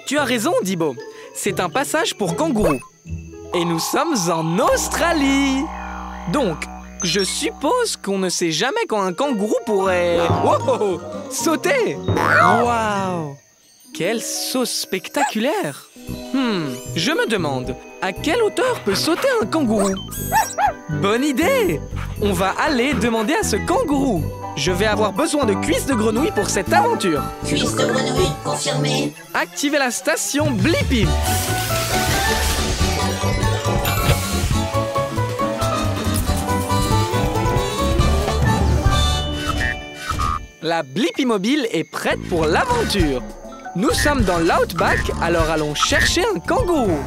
Tu as raison, Dibo. C'est un passage pour kangourous. Et nous sommes en Australie. Donc, je suppose qu'on ne sait jamais quand un kangourou pourrait... Oh, sauter. Waouh! Quel saut spectaculaire! Je me demande, à quelle hauteur peut sauter un kangourou? Bonne idée! On va aller demander à ce kangourou. Je vais avoir besoin de cuisses de grenouille pour cette aventure. Cuisses de grenouille, confirmé. Activez la station Blippi. La Blippi mobile est prête pour l'aventure. Nous sommes dans l'Outback, alors allons chercher un kangourou.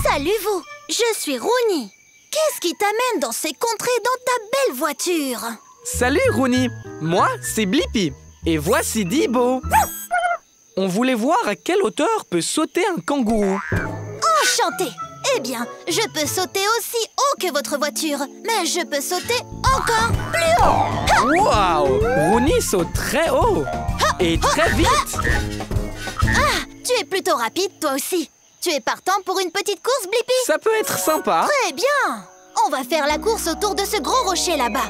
Salut vous, je suis Rooney. Qu'est-ce qui t'amène dans ces contrées dans ta belle voiture? Salut Rooney, moi c'est Blippi et voici Dibo. On voulait voir à quelle hauteur peut sauter un kangourou. Enchanté. Eh bien, je peux sauter aussi haut que votre voiture, mais je peux sauter encore plus haut. Waouh! Rooney saute très haut et très vite. Tu es plutôt rapide toi aussi. Tu es partant pour une petite course, Blippi? Ça peut être sympa. Très bien. On va faire la course autour de ce gros rocher là-bas.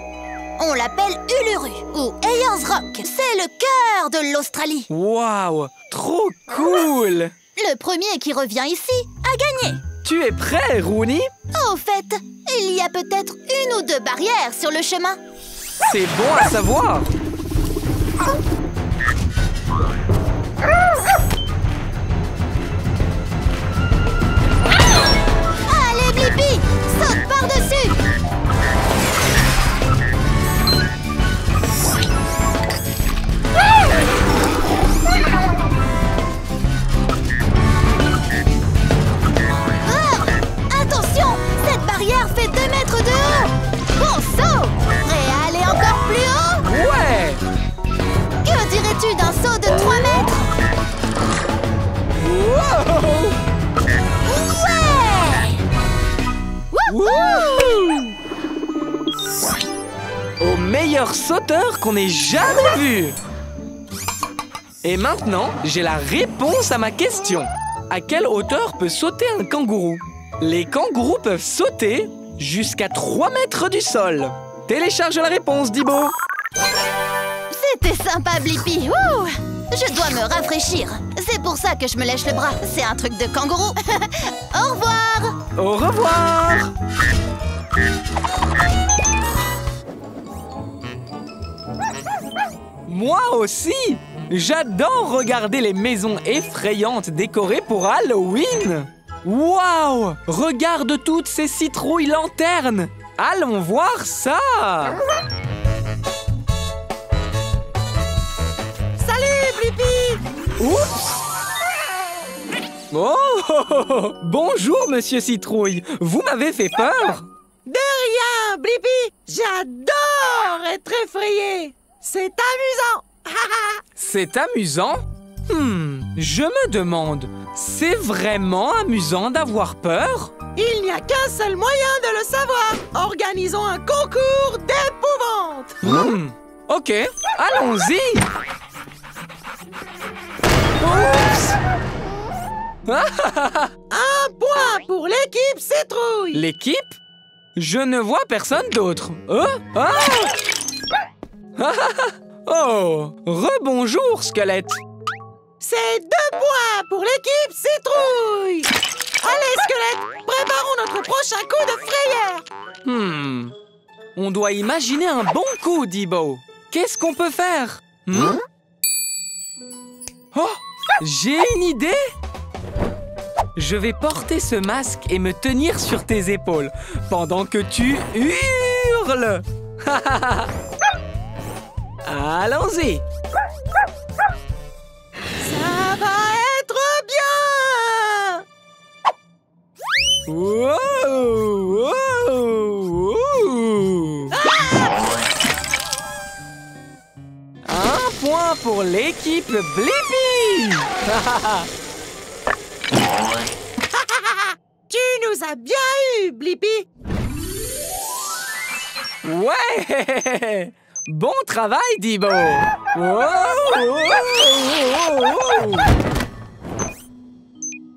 On l'appelle Uluru ou Ayers Rock. C'est le cœur de l'Australie. Waouh! Trop cool! Le premier qui revient ici a gagné. Tu es prêt, Rooney? Au fait, il y a peut-être une ou deux barrières sur le chemin. C'est bon à savoir. Allez, Blippi, saute par-dessus. Attention, cette barrière fait 2 mètres de haut. Bon saut. Prêt à aller encore plus haut? Ouais! Que dirais-tu d'un saut de 3 mètres? Wow! Ouais! Au meilleur sauteur qu'on ait jamais vu. Et maintenant, j'ai la réponse à ma question. À quelle hauteur peut sauter un kangourou? Les kangourous peuvent sauter jusqu'à 3 mètres du sol. Télécharge la réponse, Dibo. C'était sympa, Blippi. Ouh, je dois me rafraîchir. C'est pour ça que je me lèche le bras. C'est un truc de kangourou. Au revoir. Au revoir. Moi aussi. J'adore regarder les maisons effrayantes décorées pour Halloween. Waouh! Regarde toutes ces citrouilles lanternes. Allons voir ça. Salut, Blippi! Oups! Oh! Bonjour, Monsieur Citrouille. Vous m'avez fait peur. De rien, Blippi! J'adore être effrayé! C'est amusant! C'est amusant? Je me demande, c'est vraiment amusant d'avoir peur? Il n'y a qu'un seul moyen de le savoir! Organisons un concours d'épouvante! Ok, allons-y! Oups! Un point pour l'équipe Citrouille! L'équipe? Je ne vois personne d'autre. Oh! Rebonjour, squelette! C'est 2 points pour l'équipe Citrouille! Allez, squelette, préparons notre prochain coup de frayeur! On doit imaginer un bon coup, Dibo. Qu'est-ce qu'on peut faire? Oh! J'ai une idée! Je vais porter ce masque et me tenir sur tes épaules pendant que tu hurles! Allons-y! Ça va être bien! Wow! Wow! Wow! Un point pour l'équipe Blippi! nous as bien eu, Blippi. Ouais! Bon travail, Dibo!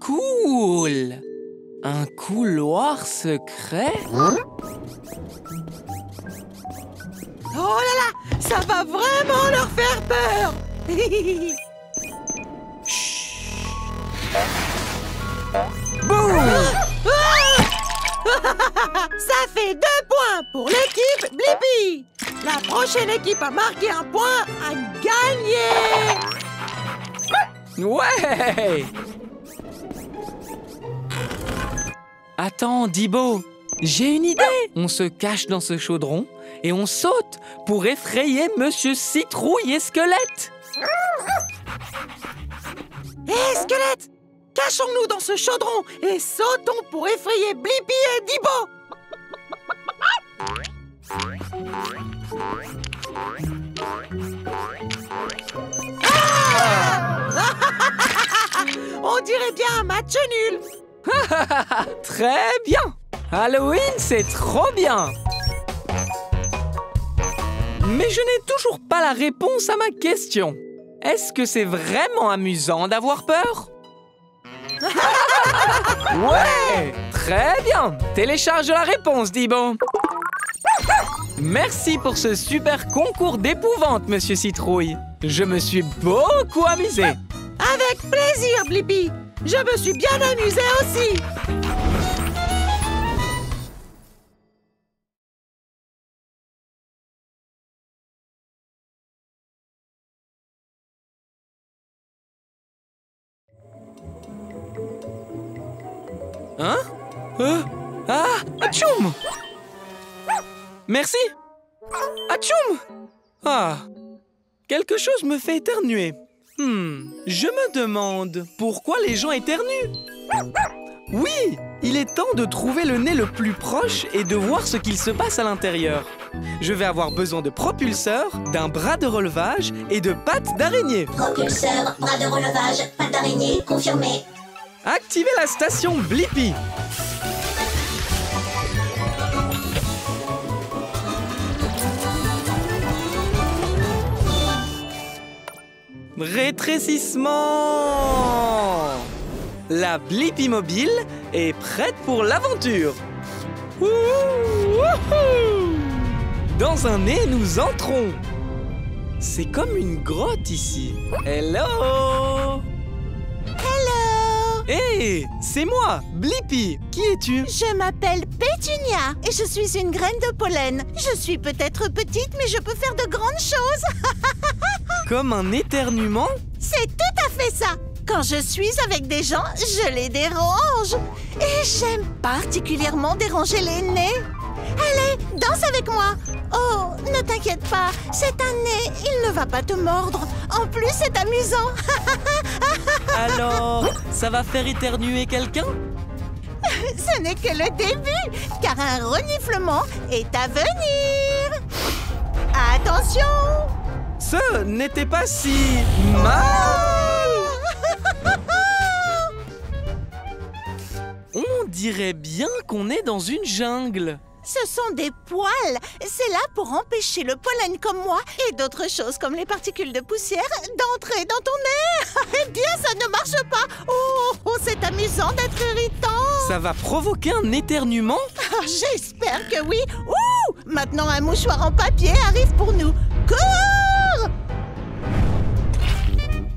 Cool! Un couloir secret? Oh là là, ça va vraiment leur faire peur. Boum! Ça fait 2 points pour l'équipe Blippi. La prochaine équipe à marquer un point a gagné. Ouais! Attends, Dibo, j'ai une idée. On se cache dans ce chaudron et on saute pour effrayer Monsieur Citrouille et Squelette. Hé, Squelette, cachons-nous dans ce chaudron et sautons pour effrayer Blippi et Dibo. On dirait bien un match nul. Très bien! Halloween, c'est trop bien! Mais je n'ai toujours pas la réponse à ma question. Est-ce que c'est vraiment amusant d'avoir peur? Ouais! Très bien! Télécharge la réponse, Dibo! Merci pour ce super concours d'épouvante, Monsieur Citrouille. Je me suis beaucoup amusé. Avec plaisir, Blippi. Je me suis bien amusée aussi. Hein? Ah! Atchoum! Merci! Atchoum! Ah! Quelque chose me fait éternuer. Je me demande pourquoi les gens éternuent. Oui! Il est temps de trouver le nez le plus proche et de voir ce qu'il se passe à l'intérieur. Je vais avoir besoin de propulseurs, d'un bras de relevage et de pattes d'araignée. Propulseur, bras de relevage, pattes d'araignée, confirmé. Activez la station Blippi. Rétrécissement. La Blippi mobile est prête pour l'aventure. Dans un nez, nous entrons. C'est comme une grotte ici. Hello. Hé, c'est moi, Blippi. Qui es-tu? Je m'appelle Pétunia et je suis une graine de pollen. Je suis peut-être petite, mais je peux faire de grandes choses. Comme un éternuement? C'est tout à fait ça. Quand je suis avec des gens, je les dérange. Et j'aime particulièrement déranger les nez. Allez, danse avec moi. Oh, ne t'inquiète pas, c'est un nez, il ne va pas te mordre. En plus, c'est amusant. Alors, ça va faire éternuer quelqu'un? Ce n'est que le début, car un reniflement est à venir. Attention! Ce n'était pas si mal. On dirait bien qu'on est dans une jungle. Ce sont des poils. C'est là pour empêcher le pollen comme moi et d'autres choses comme les particules de poussière d'entrer dans ton nez. Eh bien, ça ne marche pas. Oh, c'est amusant d'être irritant. Ça va provoquer un éternuement? J'espère que oui. Ouh, maintenant, un mouchoir en papier arrive pour nous. Cours!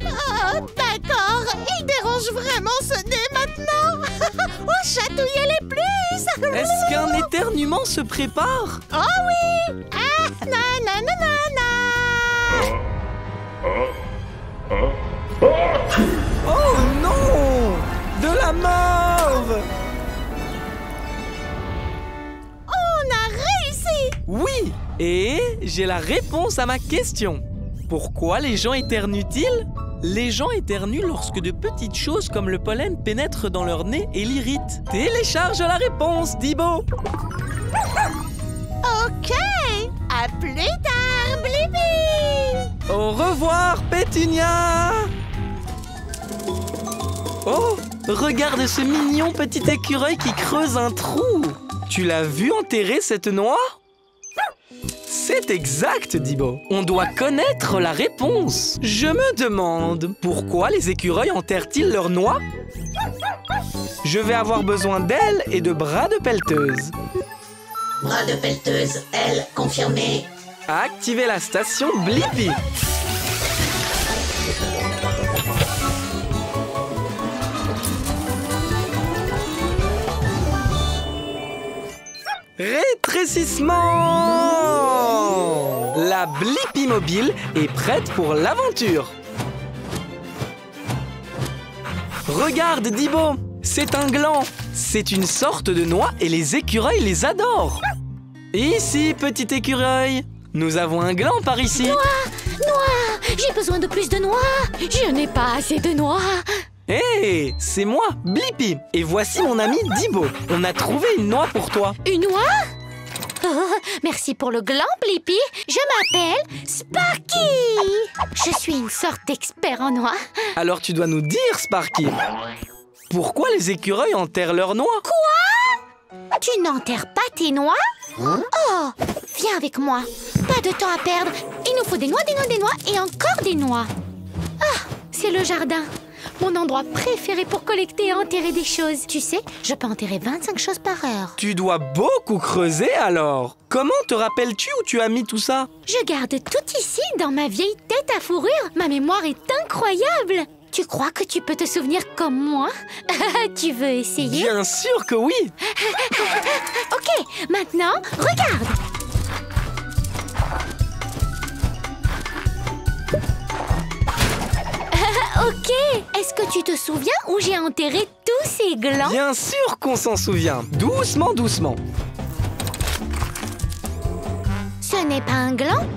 Ah, d'accord. Il dérange vraiment ce nez maintenant. Oh, chatouillez-les plus. Est-ce qu'un éternuement se prépare? Oh oui! Ah, nananana! Oh non! De la morve! On a réussi! Oui! Et j'ai la réponse à ma question. Pourquoi les gens éternuent-ils? Les gens éternuent lorsque de petites choses comme le pollen pénètrent dans leur nez et l'irritent. Télécharge la réponse, Dibo! Ok! À plus tard, Blippi! Au revoir, Pétunia! Oh, Regarde ce mignon petit écureuil qui creuse un trou. Tu l'as vu enterrer cette noix? C'est exact, Dibo. On doit connaître la réponse. Je me demande, pourquoi les écureuils enterrent-ils leurs noix? Je vais avoir besoin d'ailes et de bras de pelleteuse. Bras de pelleteuse, elle, confirmée. Activez la station Blippi. Rétrécissement! La Blippi mobile est prête pour l'aventure. Regarde, Dibo, c'est un gland. C'est une sorte de noix et les écureuils les adorent. Ici, petit écureuil, nous avons un gland par ici. Noix! J'ai besoin de plus de noix! Je n'ai pas assez de noix! Hé, c'est moi, Blippi. Et voici mon ami Dibo. On a trouvé une noix pour toi. Une noix? Oh, merci pour le gland, Blippi. Je m'appelle Sparky. Je suis une sorte d'expert en noix. Alors tu dois nous dire, Sparky, pourquoi les écureuils enterrent leurs noix? Quoi? Tu n'enterres pas tes noix? Oh, viens avec moi. Pas de temps à perdre. Il nous faut des noix et encore des noix. Ah, c'est le jardin. Mon endroit préféré pour collecter et enterrer des choses. Tu sais, je peux enterrer 25 choses par heure. Tu dois beaucoup creuser alors. Comment te rappelles-tu où tu as mis tout ça? Je garde tout ici dans ma vieille tête à fourrure. Ma mémoire est incroyable. Tu crois que tu peux te souvenir comme moi? Tu veux essayer? Bien sûr que oui. Ok, maintenant, regarde. Ok, est-ce que tu te souviens où j'ai enterré tous ces glands? Bien sûr qu'on s'en souvient. Doucement, doucement. Ce n'est pas un gland?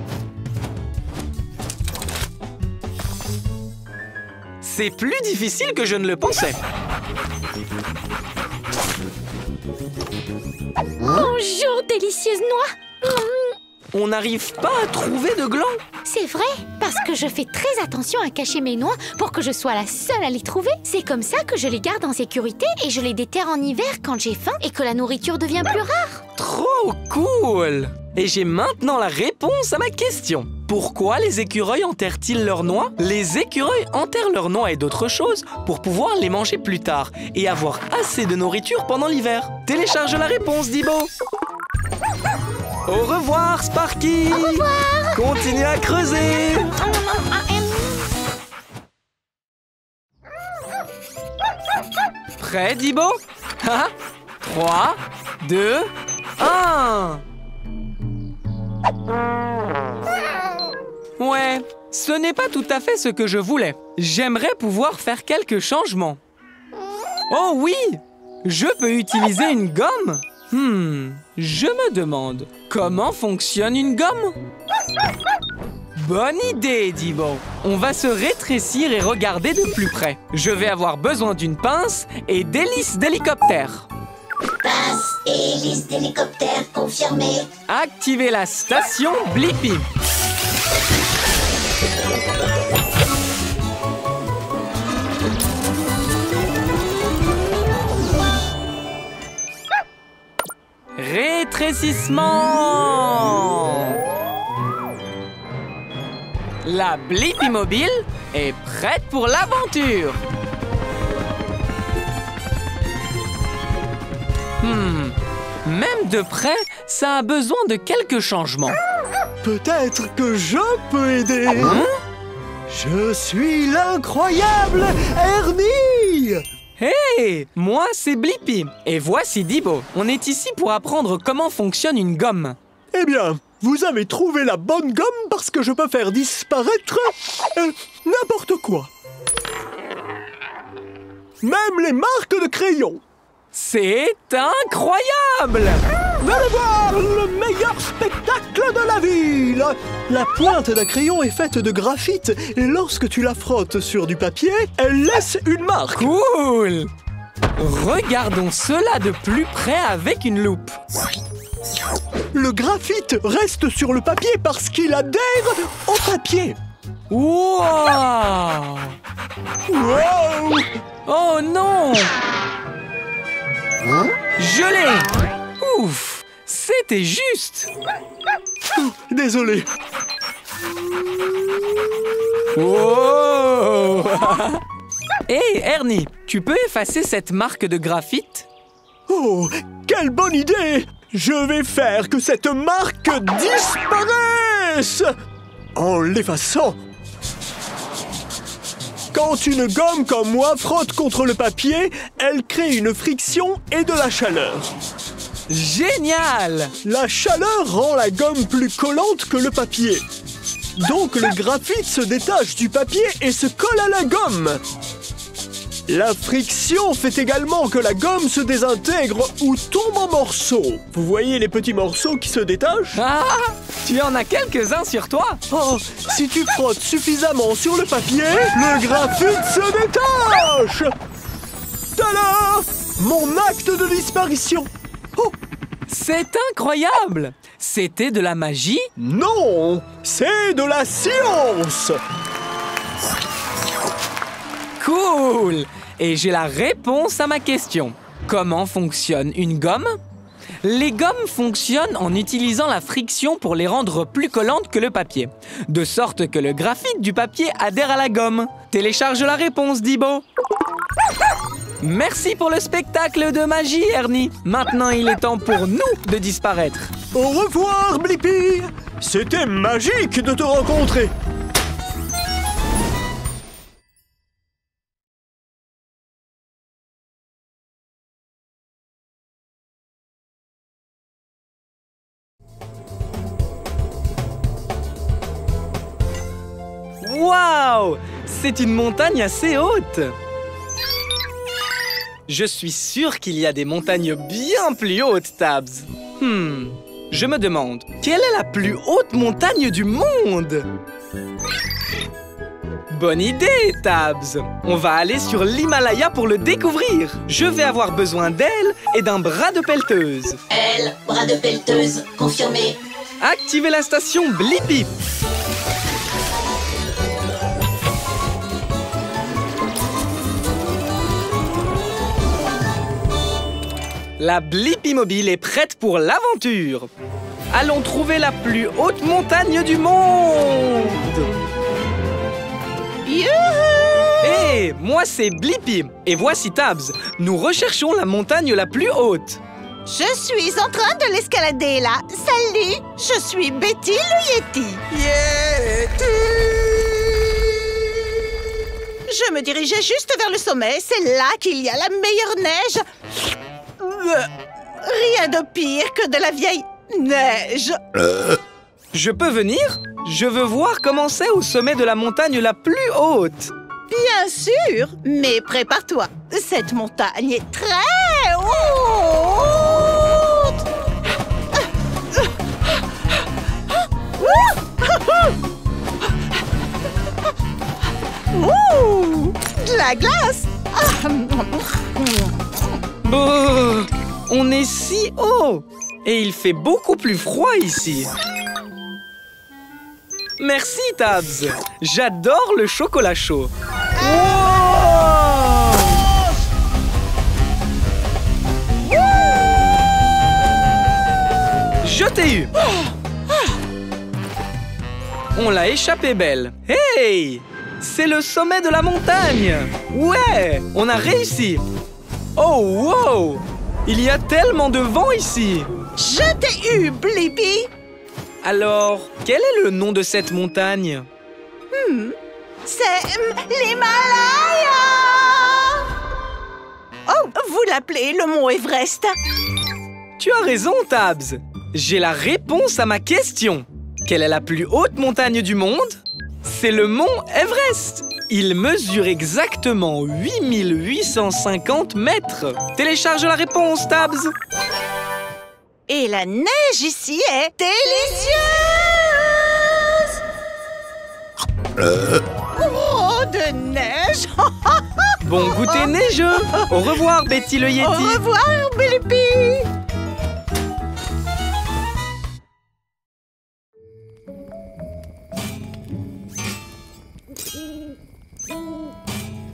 C'est plus difficile que je ne le pensais. Bonjour, délicieuse noix. On n'arrive pas à trouver de gland. C'est vrai, parce que je fais très attention à cacher mes noix pour que je sois la seule à les trouver. C'est comme ça que je les garde en sécurité et je les déterre en hiver quand j'ai faim et que la nourriture devient plus rare. Trop cool! Et j'ai maintenant la réponse à ma question. Pourquoi les écureuils enterrent-ils leurs noix? Les écureuils enterrent leurs noix et d'autres choses pour pouvoir les manger plus tard et avoir assez de nourriture pendant l'hiver. Télécharge la réponse, Dibo. Au revoir, Sparky. Au revoir. Continue à creuser. Prêt, Dibo? 3, 2, 1. Ouais, ce n'est pas tout à fait ce que je voulais. J'aimerais pouvoir faire quelques changements. Oh oui! Je peux utiliser une gomme? Je me demande, comment fonctionne une gomme? Bonne idée, Dibo. On va se rétrécir et regarder de plus près. Je vais avoir besoin d'une pince et d'hélice d'hélicoptère. Pince et hélice d'hélicoptère confirmée. Activez la station Blippi. Rétrécissement. La Blippi mobile est prête pour l'aventure. Même de près, ça a besoin de quelques changements. Peut-être que je peux aider. Je suis l'incroyable Ernie. Hey, moi c'est Blippi et voici Dibo. On est ici pour apprendre comment fonctionne une gomme. Eh bien, vous avez trouvé la bonne gomme parce que je peux faire disparaître n'importe quoi. Même les marques de crayon. C'est incroyable! Venez voir le meilleur spectacle de la ville! La pointe d'un crayon est faite de graphite et lorsque tu la frottes sur du papier, elle laisse une marque. Cool! Regardons cela de plus près avec une loupe. Le graphite reste sur le papier parce qu'il adhère au papier. Wow! Wow! Oh non! Je l'ai! Ouf! C'était juste! Désolé. Wow! Hey, Ernie, tu peux effacer cette marque de graphite? Oh, quelle bonne idée! Je vais faire que cette marque disparaisse en l'effaçant. Quand une gomme comme moi frotte contre le papier, elle crée une friction et de la chaleur. Génial! La chaleur rend la gomme plus collante que le papier. Donc le graphite se détache du papier et se colle à la gomme. La friction fait également que la gomme se désintègre ou tombe en morceaux. Vous voyez les petits morceaux qui se détachent? Ah! Tu en as quelques-uns sur toi? Oh, si tu frottes suffisamment sur le papier, le graphite se détache! Tada! Mon acte de disparition! Oh! C'est incroyable! C'était de la magie? Non! C'est de la science! Cool! Et j'ai la réponse à ma question. Comment fonctionne une gomme? Les gommes fonctionnent en utilisant la friction pour les rendre plus collantes que le papier, de sorte que le graphite du papier adhère à la gomme. Télécharge la réponse, Dibo. Merci pour le spectacle de magie, Ernie. Maintenant, il est temps pour nous de disparaître. Au revoir, Blippi! C'était magique de te rencontrer! Waouh! C'est une montagne assez haute! Je suis sûr qu'il y a des montagnes bien plus hautes, Tabs. Je me demande, quelle est la plus haute montagne du monde? Bonne idée, Tabs! On va aller sur l'Himalaya pour le découvrir. Je vais avoir besoin d'elle et d'un bras de pelleteuse. Elle, bras de pelleteuse, confirmé. Activez la station Blippi. La Blippi Mobile est prête pour l'aventure. Allons trouver la plus haute montagne du monde. Youhou! Hé, moi c'est Blippi et voici Tabs. Nous recherchons la montagne la plus haute. Je suis en train de l'escalader là. Salut, je suis Betty le Yeti. Yeti! Je me dirigeais juste vers le sommet. C'est là qu'il y a la meilleure neige. Rien de pire que de la vieille neige. Je peux venir? Je veux voir comment c'est au sommet de la montagne la plus haute. Bien sûr, mais prépare-toi. Cette montagne est très haute. Ouh, de la glace. Oh, on est si haut et il fait beaucoup plus froid ici. Merci, Tabs. J'adore le chocolat chaud. Wow! Je t'ai eu. On l'a échappé belle. Hey! C'est le sommet de la montagne. Ouais, on a réussi. Oh, wow! Il y a tellement de vent ici. Je t'ai eu, Blippi. Alors, quel est le nom de cette montagne? C'est l'Himalaya. Oh, vous l'appelez le mont Everest. Tu as raison, Tabs. J'ai la réponse à ma question. Quelle est la plus haute montagne du monde? C'est le mont Everest. Il mesure exactement 8850 mètres. Télécharge la réponse, Tabs. Et la neige ici est délicieuse. Oh, de neige. Bon goûter neigeux. Au revoir, Betty le Yeti. Au revoir, Blippi.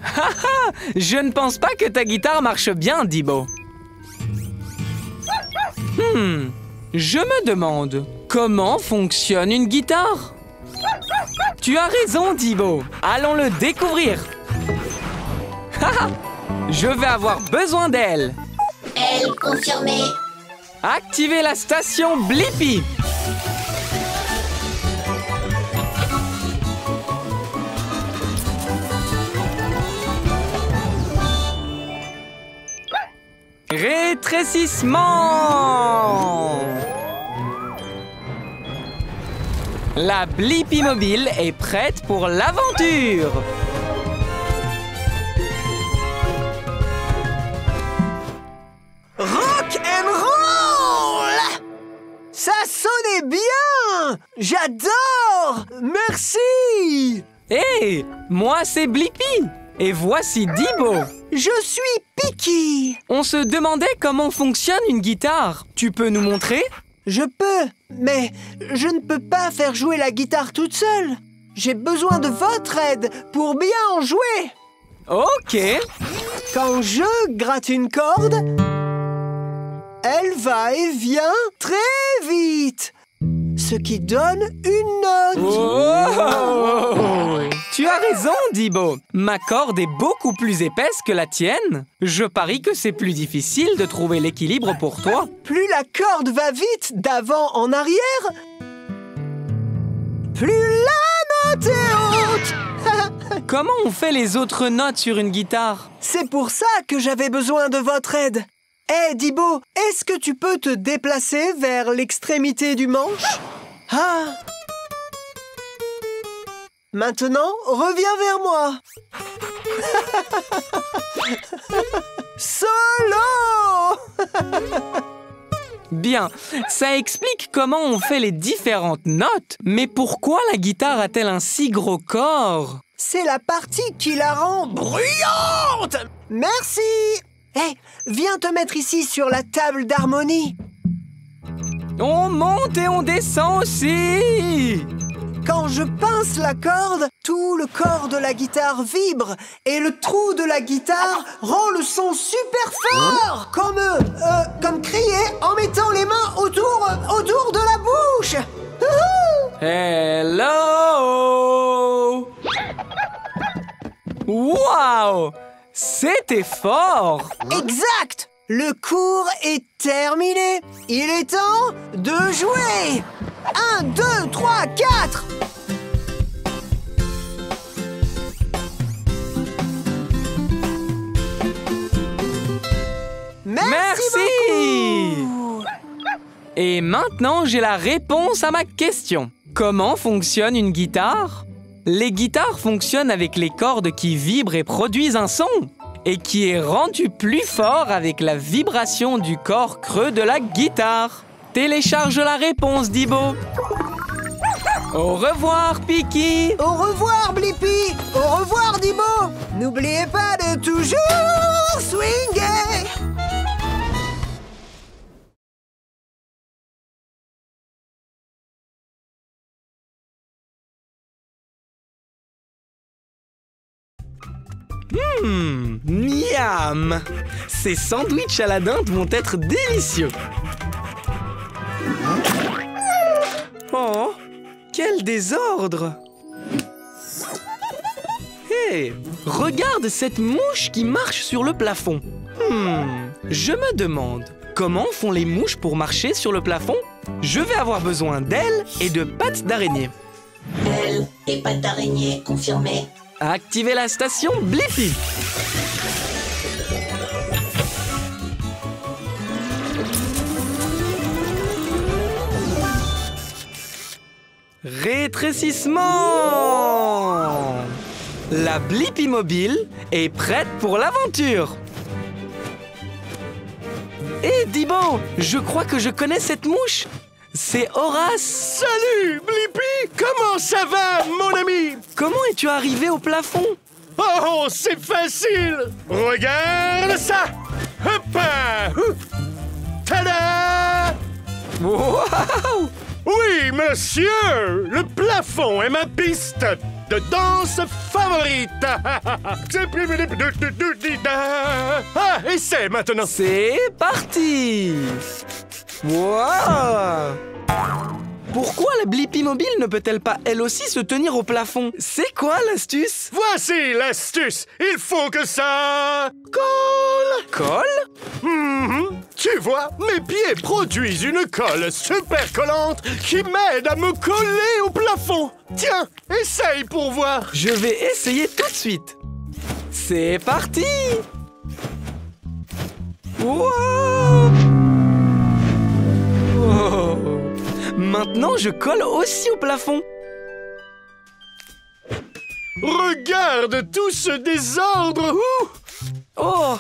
Haha, Je ne pense pas que ta guitare marche bien, Dibo. Je me demande, comment fonctionne une guitare? Tu as raison, Dibo. Allons le découvrir. Je vais avoir besoin d'elle. Elle confirmée. Activez la station Blippi. Rétrécissement. La Blippi mobile est prête pour l'aventure. Rock and roll! Ça sonnait bien! J'adore! Merci! Hé, moi c'est Blippi. Et voici Dibo. Je suis Picky! On se demandait comment fonctionne une guitare. Tu peux nous montrer? Je peux, mais je ne peux pas faire jouer la guitare toute seule. J'ai besoin de votre aide pour bien en jouer. Ok. Quand je gratte une corde, elle va et vient très vite, ce qui donne une note. Oh! Tu as raison, Dibo. Ma corde est beaucoup plus épaisse que la tienne. Je parie que c'est plus difficile de trouver l'équilibre pour toi. Plus la corde va vite d'avant en arrière, plus la note est haute. Comment on fait les autres notes sur une guitare? C'est pour ça que j'avais besoin de votre aide. Hé, Dibo, est-ce que tu peux te déplacer vers l'extrémité du manche? Ah! Maintenant, reviens vers moi. Solo! Bien, ça explique comment on fait les différentes notes. Mais pourquoi la guitare a-t-elle un si gros corps? C'est la partie qui la rend bruyante. Merci. Hé, viens te mettre ici sur la table d'harmonie. On monte et on descend aussi. Quand je pince la corde, tout le corps de la guitare vibre et le trou de la guitare rend le son super fort, comme crier en mettant les mains autour de la bouche. Hello! Wow! C'était fort! Exact! Le cours est terminé. Il est temps de jouer. 1, 2, 3, 4. Merci beaucoup. Et maintenant, j'ai la réponse à ma question. Comment fonctionne une guitare? Les guitares fonctionnent avec les cordes qui vibrent et produisent un son, et qui est rendu plus fort avec la vibration du corps creux de la guitare. Télécharge la réponse, Dibo. Au revoir, Picky. Au revoir, Blippi. Au revoir, Dibo. N'oubliez pas de toujours swinguer. Miam! Ces sandwichs à la dinde vont être délicieux. Oh, quel désordre! Hé, regarde cette mouche qui marche sur le plafond. Je me demande, comment font les mouches pour marcher sur le plafond? Je vais avoir besoin d'ailes et de pattes d'araignée. Elle et pattes d'araignée confirmée. Activez la station Blippi. Rétrécissement. La Blippi mobile est prête pour l'aventure. Hé, Dibo, je crois que je connais cette mouche. C'est Horace. Salut, Blippi! Comment ça va, mon ami? Comment es-tu arrivé au plafond? Oh, c'est facile! Regarde ça! Hop! Tada! Wow! Oui, monsieur! Le plafond est ma piste! de danse favorite. Ah, essaie maintenant. C'est parti! Wow! Pourquoi la Blippi mobile ne peut-elle pas elle aussi se tenir au plafond? C'est quoi l'astuce? Voici l'astuce. Il faut que ça colle. Colle? Tu vois, mes pieds produisent une colle super collante qui m'aide à me coller au plafond. Tiens, essaye pour voir. Je vais essayer tout de suite. C'est parti! Wow! Oh. Maintenant, je colle aussi au plafond. Regarde tout ce désordre. Ouh! Oh!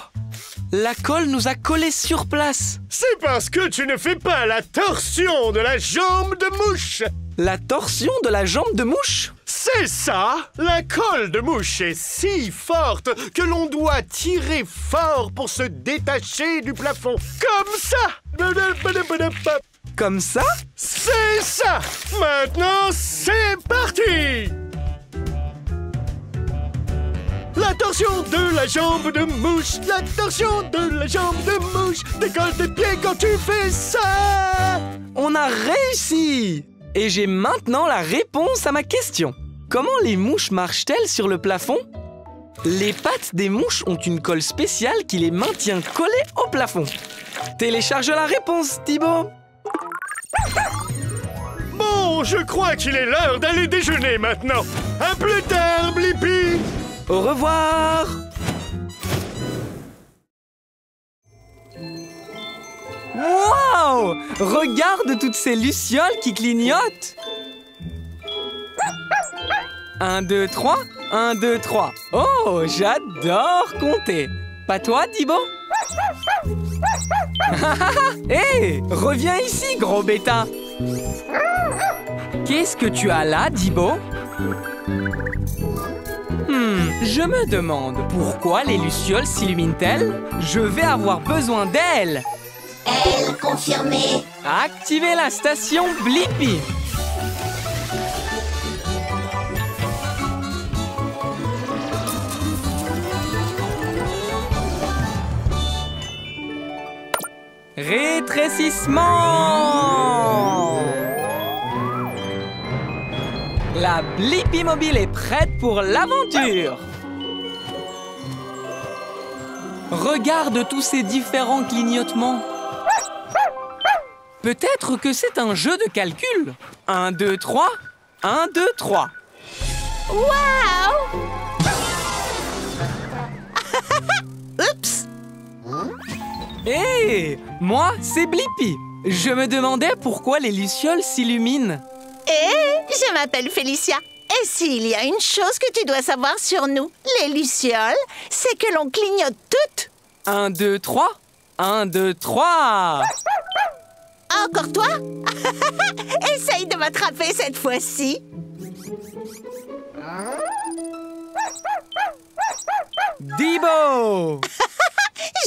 La colle nous a collés sur place. C'est parce que tu ne fais pas la torsion de la jambe de mouche. La torsion de la jambe de mouche? C'est ça! La colle de mouche est si forte que l'on doit tirer fort pour se détacher du plafond. Comme ça! Comme ça? C'est ça! Maintenant, c'est parti! La torsion de la jambe de mouche, la torsion de la jambe de mouche, décolle tes pieds quand tu fais ça! On a réussi! Et j'ai maintenant la réponse à ma question. Comment les mouches marchent-elles sur le plafond? Les pattes des mouches ont une colle spéciale qui les maintient collées au plafond. Télécharge la réponse, Thibaut! Bon, je crois qu'il est l'heure d'aller déjeuner maintenant. À plus tard, Blippi! Au revoir! Wow! Regarde toutes ces lucioles qui clignotent! 1, 2, 3, 1, 2, 3. Oh, j'adore compter! Pas toi, Thibaut? Hé, reviens ici, gros bêta! Qu'est-ce que tu as là, Thibaut? Je me demande pourquoi les lucioles s'illuminent-elles? Je vais avoir besoin d'elles! Elle confirmée. Activez la station Blippi! Rétrécissement! La Blippi mobile est prête pour l'aventure! Regarde tous ces différents clignotements. Peut-être que c'est un jeu de calcul. 1, 2, 3. 1, 2, 3. Waouh! Oups! Hé! Moi, c'est Blippi. Je me demandais pourquoi les lucioles s'illuminent. Je m'appelle Félicia. Et s'il y a une chose que tu dois savoir sur nous, les lucioles, c'est que l'on clignote toutes. 1, 2, 3. 1, 2, 3. Encore toi? Essaye de m'attraper cette fois-ci. Dibo!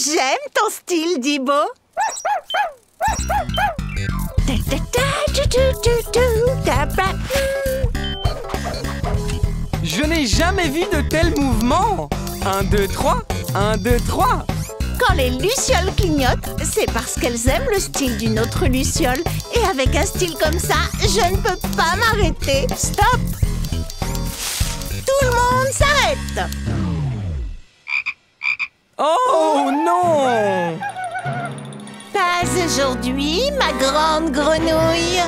J'aime ton style, Dibo. Je n'ai jamais vu de tels mouvements. 1, 2, 3. 1, 2, 3. Quand les lucioles clignotent, c'est parce qu'elles aiment le style d'une autre luciole. Et avec un style comme ça, je ne peux pas m'arrêter. Stop! Tout le monde s'arrête! Oh non! Pas aujourd'hui, ma grande grenouille.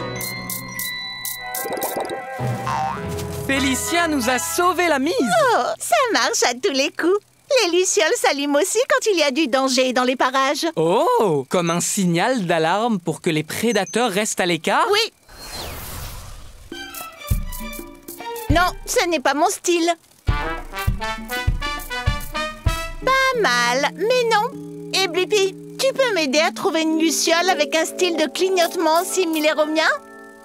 Félicia nous a sauvé la mise. Oh, ça marche à tous les coups. Les lucioles s'allument aussi quand il y a du danger dans les parages. Oh, comme un signal d'alarme pour que les prédateurs restent à l'écart? Oui. Non, ce n'est pas mon style. Pas mal, mais non. Et Blippi, tu peux m'aider à trouver une luciole avec un style de clignotement similaire au mien?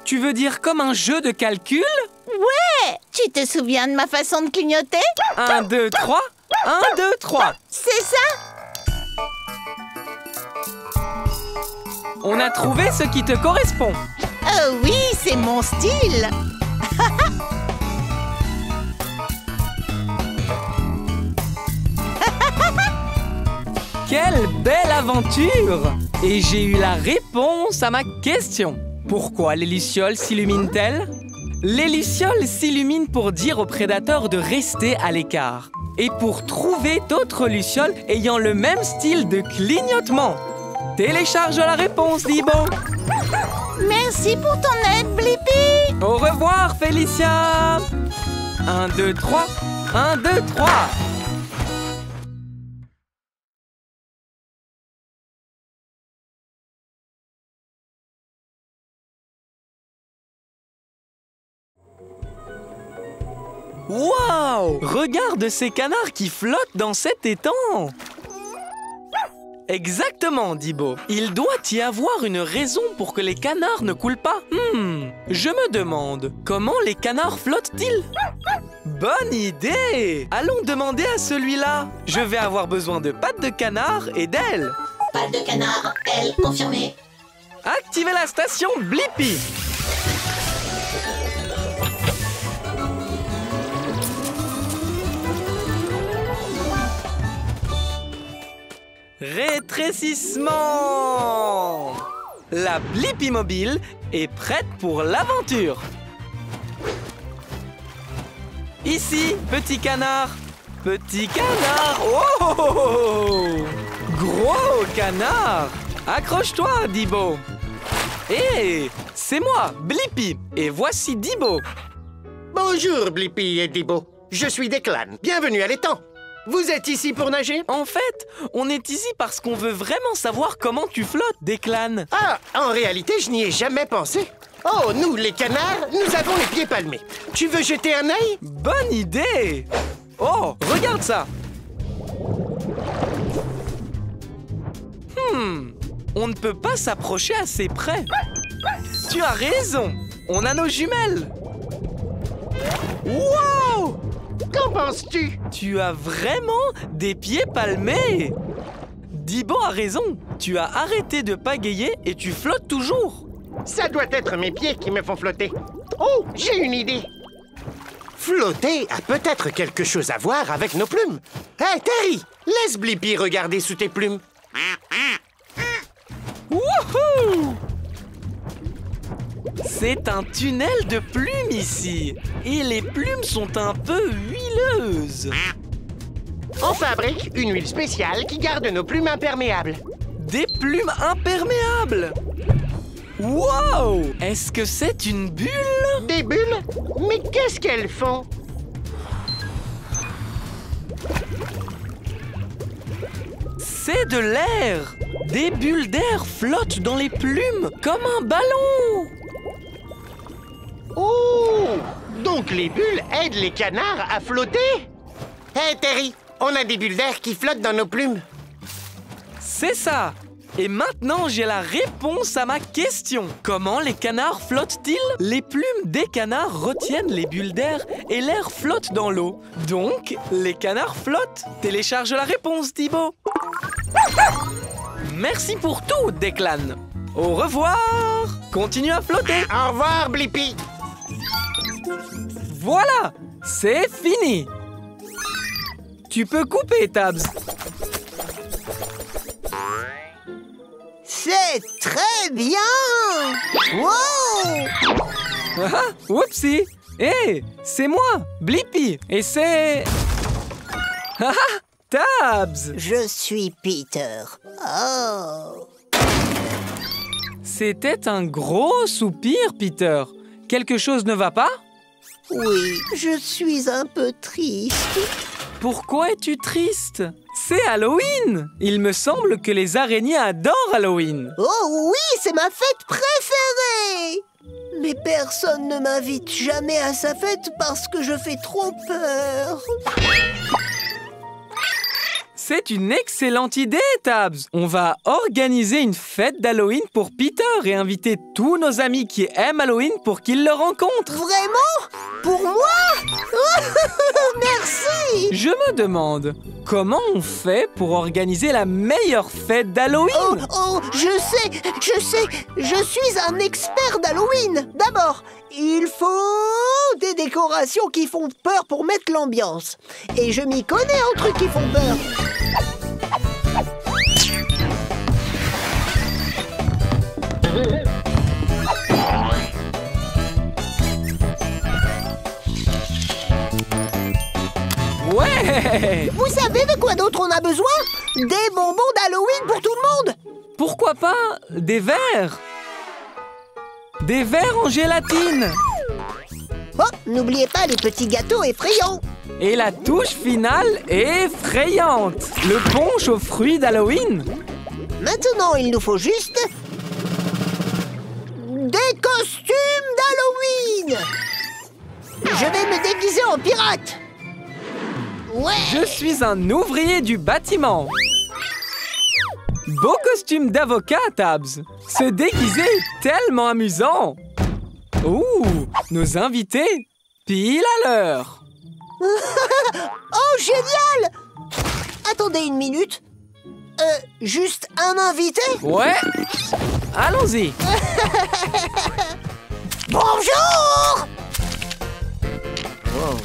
Tu veux dire comme un jeu de calcul? Ouais! Tu te souviens de ma façon de clignoter? 1, 2, 3. 1, 2, 3. C'est ça? On a trouvé ce qui te correspond. Oh oui, c'est mon style. Quelle belle aventure! Et j'ai eu la réponse à ma question. Pourquoi les lucioles s'illuminent-elles? Les lucioles s'illuminent pour dire aux prédateurs de rester à l'écart et pour trouver d'autres lucioles ayant le même style de clignotement. Télécharge la réponse, Dibo. Merci pour ton aide, Blippi. Au revoir, Félicia. 1, 2, 3. 1, 2, 3. Waouh! Regarde ces canards qui flottent dans cet étang! Exactement, Dibo. Il doit y avoir une raison pour que les canards ne coulent pas. Je me demande, comment les canards flottent-ils? Bonne idée! Allons demander à celui-là. Je vais avoir besoin de pattes de canard et d'ailes. Pas de canard, elle, confirmée. Activez la station Blippi. Rétrécissement! La Blippi mobile est prête pour l'aventure. Ici, petit canard. Petit canard. Oh! Gros canard. Accroche-toi, Dibo. Hé, c'est moi, Blippi. Et voici Dibo. Bonjour, Blippi et Dibo. Je suis Declan. Bienvenue à l'étang. Vous êtes ici pour nager? En fait, on est ici parce qu'on veut vraiment savoir comment tu flottes, Declan. Ah, en réalité, je n'y ai jamais pensé. Oh, nous, les canards, nous avons les pieds palmés. Tu veux jeter un œil? Bonne idée! Oh, regarde ça! On ne peut pas s'approcher assez près. Tu as raison, on a nos jumelles. Wow! Qu'en penses-tu? Tu as vraiment des pieds palmés. Dibo a raison, tu as arrêté de pagayer et tu flottes toujours. Ça doit être mes pieds qui me font flotter. Oh, j'ai une idée. Flotter a peut-être quelque chose à voir avec nos plumes. Hé, Terry, laisse Blippi regarder sous tes plumes. Wouhou! C'est un tunnel de plumes ici. Et les plumes sont un peu huileuses. On fabrique une huile spéciale qui garde nos plumes imperméables. Des plumes imperméables! Wow! Est-ce que c'est une bulle? Des bulles? Mais qu'est-ce qu'elles font? C'est de l'air! Des bulles d'air flottent dans les plumes comme un ballon! Oh! Donc les bulles aident les canards à flotter? Hé, Terry, on a des bulles d'air qui flottent dans nos plumes. C'est ça! Et maintenant, j'ai la réponse à ma question. Comment les canards flottent-ils? Les plumes des canards retiennent les bulles d'air et l'air flotte dans l'eau. Donc, les canards flottent. Télécharge la réponse, Dibo. Merci pour tout, Declan. Au revoir. Continue à flotter. Au revoir, Blippi. Voilà, c'est fini. Tu peux couper, Tabs. C'est très bien! Wow! Ah, whoopsie! Hé, c'est moi, Blippi, et c'est... Ah, Tabs! Je suis Peter. Oh! C'était un gros soupir, Peter. Quelque chose ne va pas? Oui, je suis un peu triste. Pourquoi es-tu triste? C'est Halloween! Il me semble que les araignées adorent Halloween. Oh oui, c'est ma fête préférée! Mais personne ne m'invite jamais à sa fête parce que je fais trop peur. C'est une excellente idée, Tabs. On va organiser une fête d'Halloween pour Peter et inviter tous nos amis qui aiment Halloween pour qu'ils le rencontrent. Vraiment? Pour moi? Merci! Je me demande, comment on fait pour organiser la meilleure fête d'Halloween? Oh, je sais, je suis un expert d'Halloween. D'abord, il faut des décorations qui font peur pour mettre l'ambiance. Et je m'y connais en trucs qui font peur. Ouais! Vous savez de quoi d'autre on a besoin? Des bonbons d'Halloween pour tout le monde. Pourquoi pas des verres? Des verres en gélatine! Oh, n'oubliez pas les petits gâteaux effrayants. Et la touche finale est effrayante! Le punch aux fruits d'Halloween! Maintenant, il nous faut juste... des costumes d'Halloween. Je vais me déguiser en pirate. Ouais. Je suis un ouvrier du bâtiment! Beau costume d'avocat, Tabs! Se déguiser est tellement amusant! Ouh! Nos invités, pile à l'heure! Oh, génial! Attendez une minute. Juste un invité? Ouais! Allons-y! Bonjour! Wow.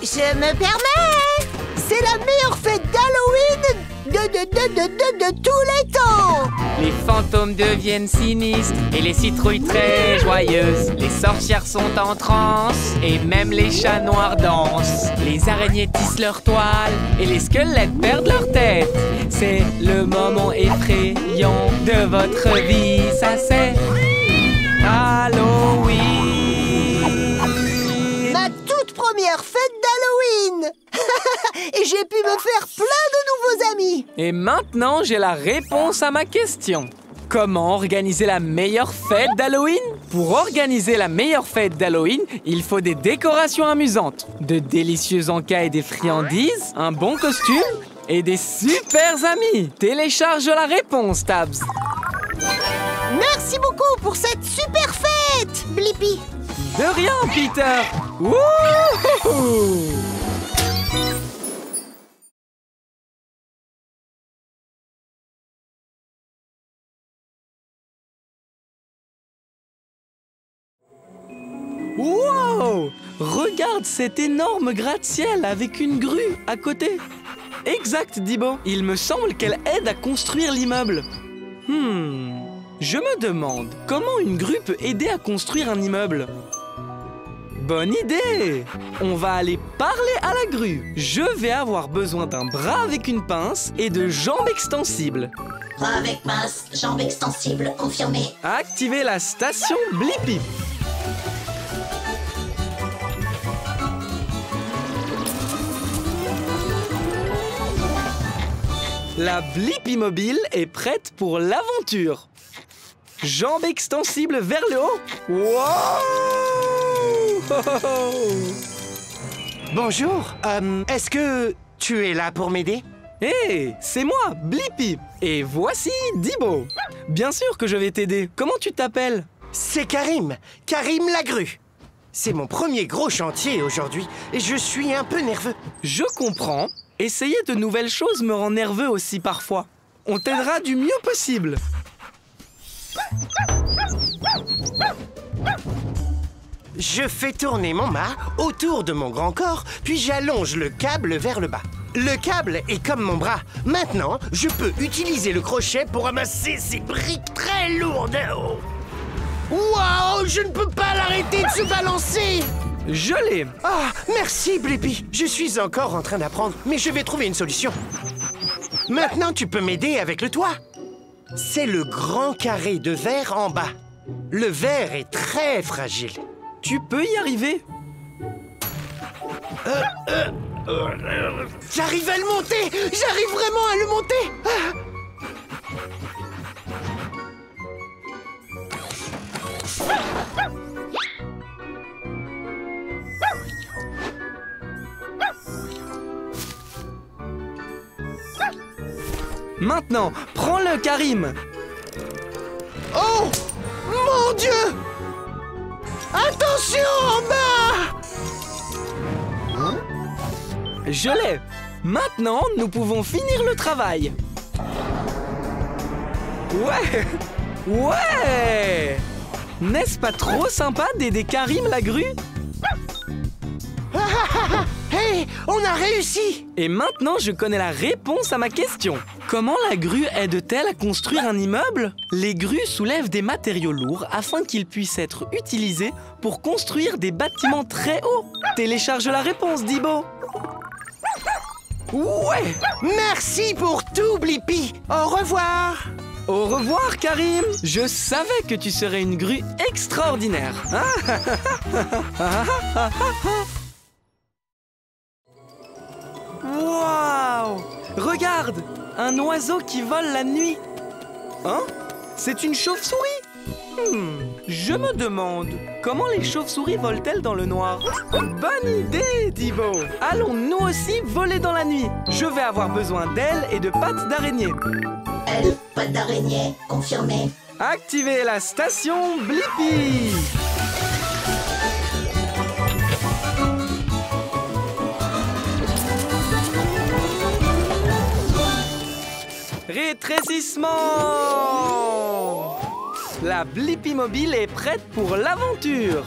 Je me permets! C'est la meilleure fête d'Halloween de tous les temps! Les fantômes deviennent sinistres et les citrouilles très joyeuses. Les sorcières sont en transe et même les chats noirs dansent. Les araignées tissent leurs toiles et les squelettes perdent leur tête. C'est le moment effrayant de votre vie, ça c'est Halloween. Ma toute première fête d'Halloween! Et j'ai pu me faire plein de nouveaux amis! Et maintenant, j'ai la réponse à ma question. Comment organiser la meilleure fête d'Halloween? Pour organiser la meilleure fête d'Halloween, il faut des décorations amusantes, de délicieux encas et des friandises, un bon costume et des super amis. Télécharge la réponse, Tabs. Merci beaucoup pour cette super fête, Blippi! De rien, Peter. Wouhou! Wow! Regarde cet énorme gratte-ciel avec une grue à côté. Exact, Dibo. Il me semble qu'elle aide à construire l'immeuble. Je me demande comment une grue peut aider à construire un immeuble. Bonne idée! On va aller parler à la grue. Je vais avoir besoin d'un bras avec une pince et de jambes extensibles. Bras avec pince, jambes extensibles, confirmé. Activez la station Blippi. La Blippi mobile est prête pour l'aventure. Jambes extensibles vers le haut. Wow! Bonjour, est-ce que tu es là pour m'aider? Hé, c'est moi, Blippi. Et voici Dibo. Bien sûr que je vais t'aider. Comment tu t'appelles? C'est Karim, Karim la grue. C'est mon premier gros chantier aujourd'hui et je suis un peu nerveux. Je comprends. Essayer de nouvelles choses me rend nerveux aussi parfois. On t'aidera du mieux possible. Je fais tourner mon mât autour de mon grand corps, puis j'allonge le câble vers le bas. Le câble est comme mon bras. Maintenant, je peux utiliser le crochet pour ramasser ces briques très lourdes. Waouh, je ne peux pas l'arrêter de se balancer! Je l'ai. Ah, merci Blippi. Je suis encore en train d'apprendre, mais je vais trouver une solution. Maintenant, tu peux m'aider avec le toit. C'est le grand carré de verre en bas. Le verre est très fragile. Tu peux y arriver. J'arrive à le monter! J'arrive vraiment à le monter! Maintenant, prends-le, Karim. Oh! Mon Dieu! Attention en bas! Je l'ai. Maintenant, nous pouvons finir le travail. Ouais! Ouais! N'est-ce pas trop sympa d'aider Karim la grue? Hey, on a réussi! Et maintenant, je connais la réponse à ma question. Comment la grue aide-t-elle à construire un immeuble? Les grues soulèvent des matériaux lourds afin qu'ils puissent être utilisés pour construire des bâtiments très hauts. Télécharge la réponse, Dibo. Ouais! Merci pour tout, Blippi. Au revoir. Au revoir, Karim. Je savais que tu serais une grue extraordinaire. Waouh! Regarde! Un oiseau qui vole la nuit. Hein? C'est une chauve-souris? Je me demande, comment les chauves-souris volent-elles dans le noir? Bonne idée, Dibo! Allons nous aussi voler dans la nuit. Je vais avoir besoin d'ailes et de pattes d'araignée. Elle, patte d'araignée, confirmé. Activez la station Blippi! Rétrécissement! La Blippi Mobile est prête pour l'aventure!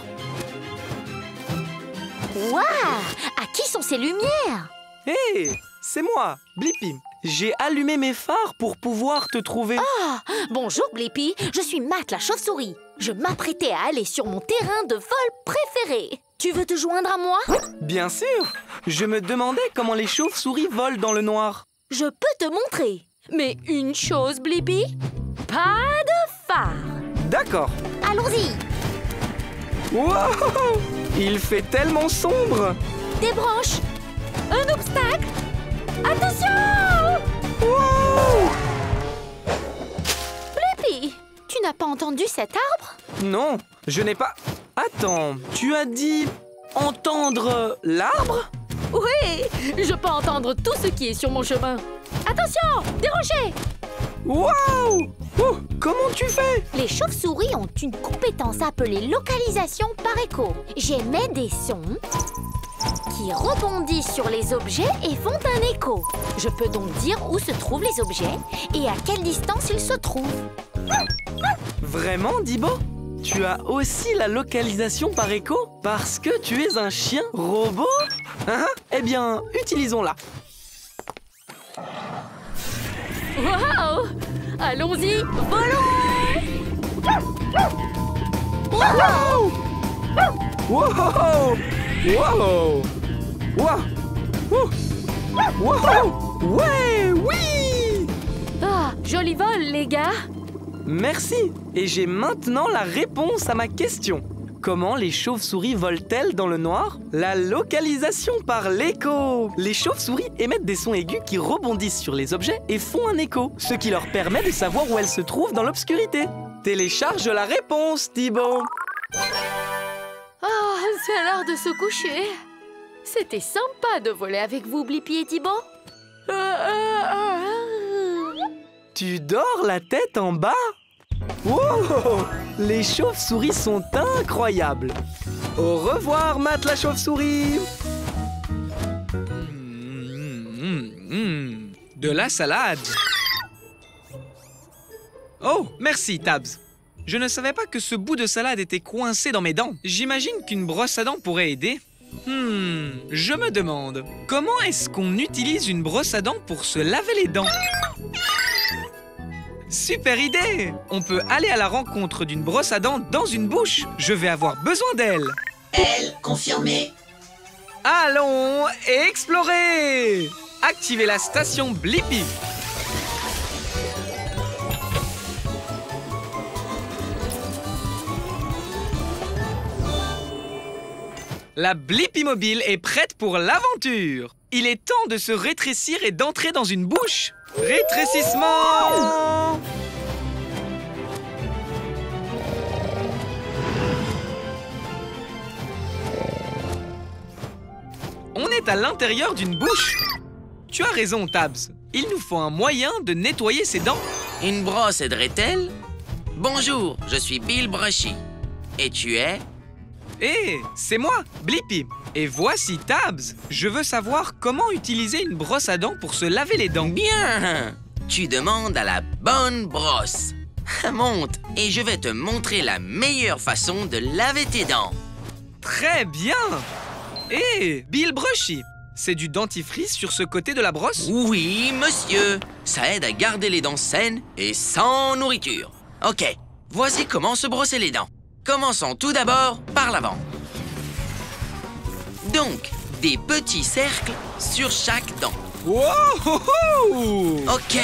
Waouh! À qui sont ces lumières? Hé! C'est moi, Blippi. J'ai allumé mes phares pour pouvoir te trouver. Ah! Bonjour, Blippi. Je suis Matt, la chauve-souris. Je m'apprêtais à aller sur mon terrain de vol préféré. Tu veux te joindre à moi? Bien sûr! Je me demandais comment les chauves-souris volent dans le noir. Je peux te montrer. Mais une chose, Blippi, pas de phare. D'accord. Allons-y. Wow! Il fait tellement sombre. Des branches. Un obstacle. Attention! Wow! Blippi, tu n'as pas entendu cet arbre? Non, je n'ai pas... Attends, tu as dit entendre l'arbre? Oui, je peux entendre tout ce qui est sur mon chemin. Attention, des rochers! Waouh! Oh, comment tu fais? Les chauves-souris ont une compétence appelée localisation par écho. J'émets des sons qui rebondissent sur les objets et font un écho. Je peux donc dire où se trouvent les objets et à quelle distance ils se trouvent. Vraiment, Dibo? Tu as aussi la localisation par écho? Parce que tu es un chien robot? Hein? Eh bien, utilisons-la. Waouh! Allons-y, volons! Wow! Wow! Wow! Wow! Wow! Ouais! Oui! Ah, joli vol, les gars! Merci! Et j'ai maintenant la réponse à ma question. Comment les chauves-souris volent-elles dans le noir? La localisation par l'écho! Les chauves-souris émettent des sons aigus qui rebondissent sur les objets et font un écho, ce qui leur permet de savoir où elles se trouvent dans l'obscurité. Télécharge la réponse, Dibo! Oh, c'est l'heure de se coucher. C'était sympa de voler avec vous, Blippi et Dibo. Tu dors la tête en bas? Wow! Les chauves-souris sont incroyables! Au revoir, Matt la chauve-souris! De la salade! Oh, merci, Tabs! Je ne savais pas que ce bout de salade était coincé dans mes dents. J'imagine qu'une brosse à dents pourrait aider. Je me demande, comment est-ce qu'on utilise une brosse à dents pour se laver les dents? Super idée! On peut aller à la rencontre d'une brosse à dents dans une bouche. Je vais avoir besoin d'elle. Elle, confirmé. Allons explorer! Activez la station Blippi. La Blippi Mobile est prête pour l'aventure. Il est temps de se rétrécir et d'entrer dans une bouche. Rétrécissement! On est à l'intérieur d'une bouche. Tu as raison, Tabs. Il nous faut un moyen de nettoyer ses dents. Une brosse aiderait-elle? Bonjour, je suis Bill Brushy. Et tu es? Hé, c'est moi, Blippi. Et voici Tabs. Je veux savoir comment utiliser une brosse à dents pour se laver les dents. Bien! Tu demandes à la bonne brosse. Monte et je vais te montrer la meilleure façon de laver tes dents. Très bien. Hé, Bill Brushy, C'est du dentifrice sur ce côté de la brosse? Oui, monsieur. Ça aide à garder les dents saines et sans nourriture. Ok, voici comment se brosser les dents. Commençons tout d'abord par l'avant. Donc, des petits cercles sur chaque dent. Wow! Ok,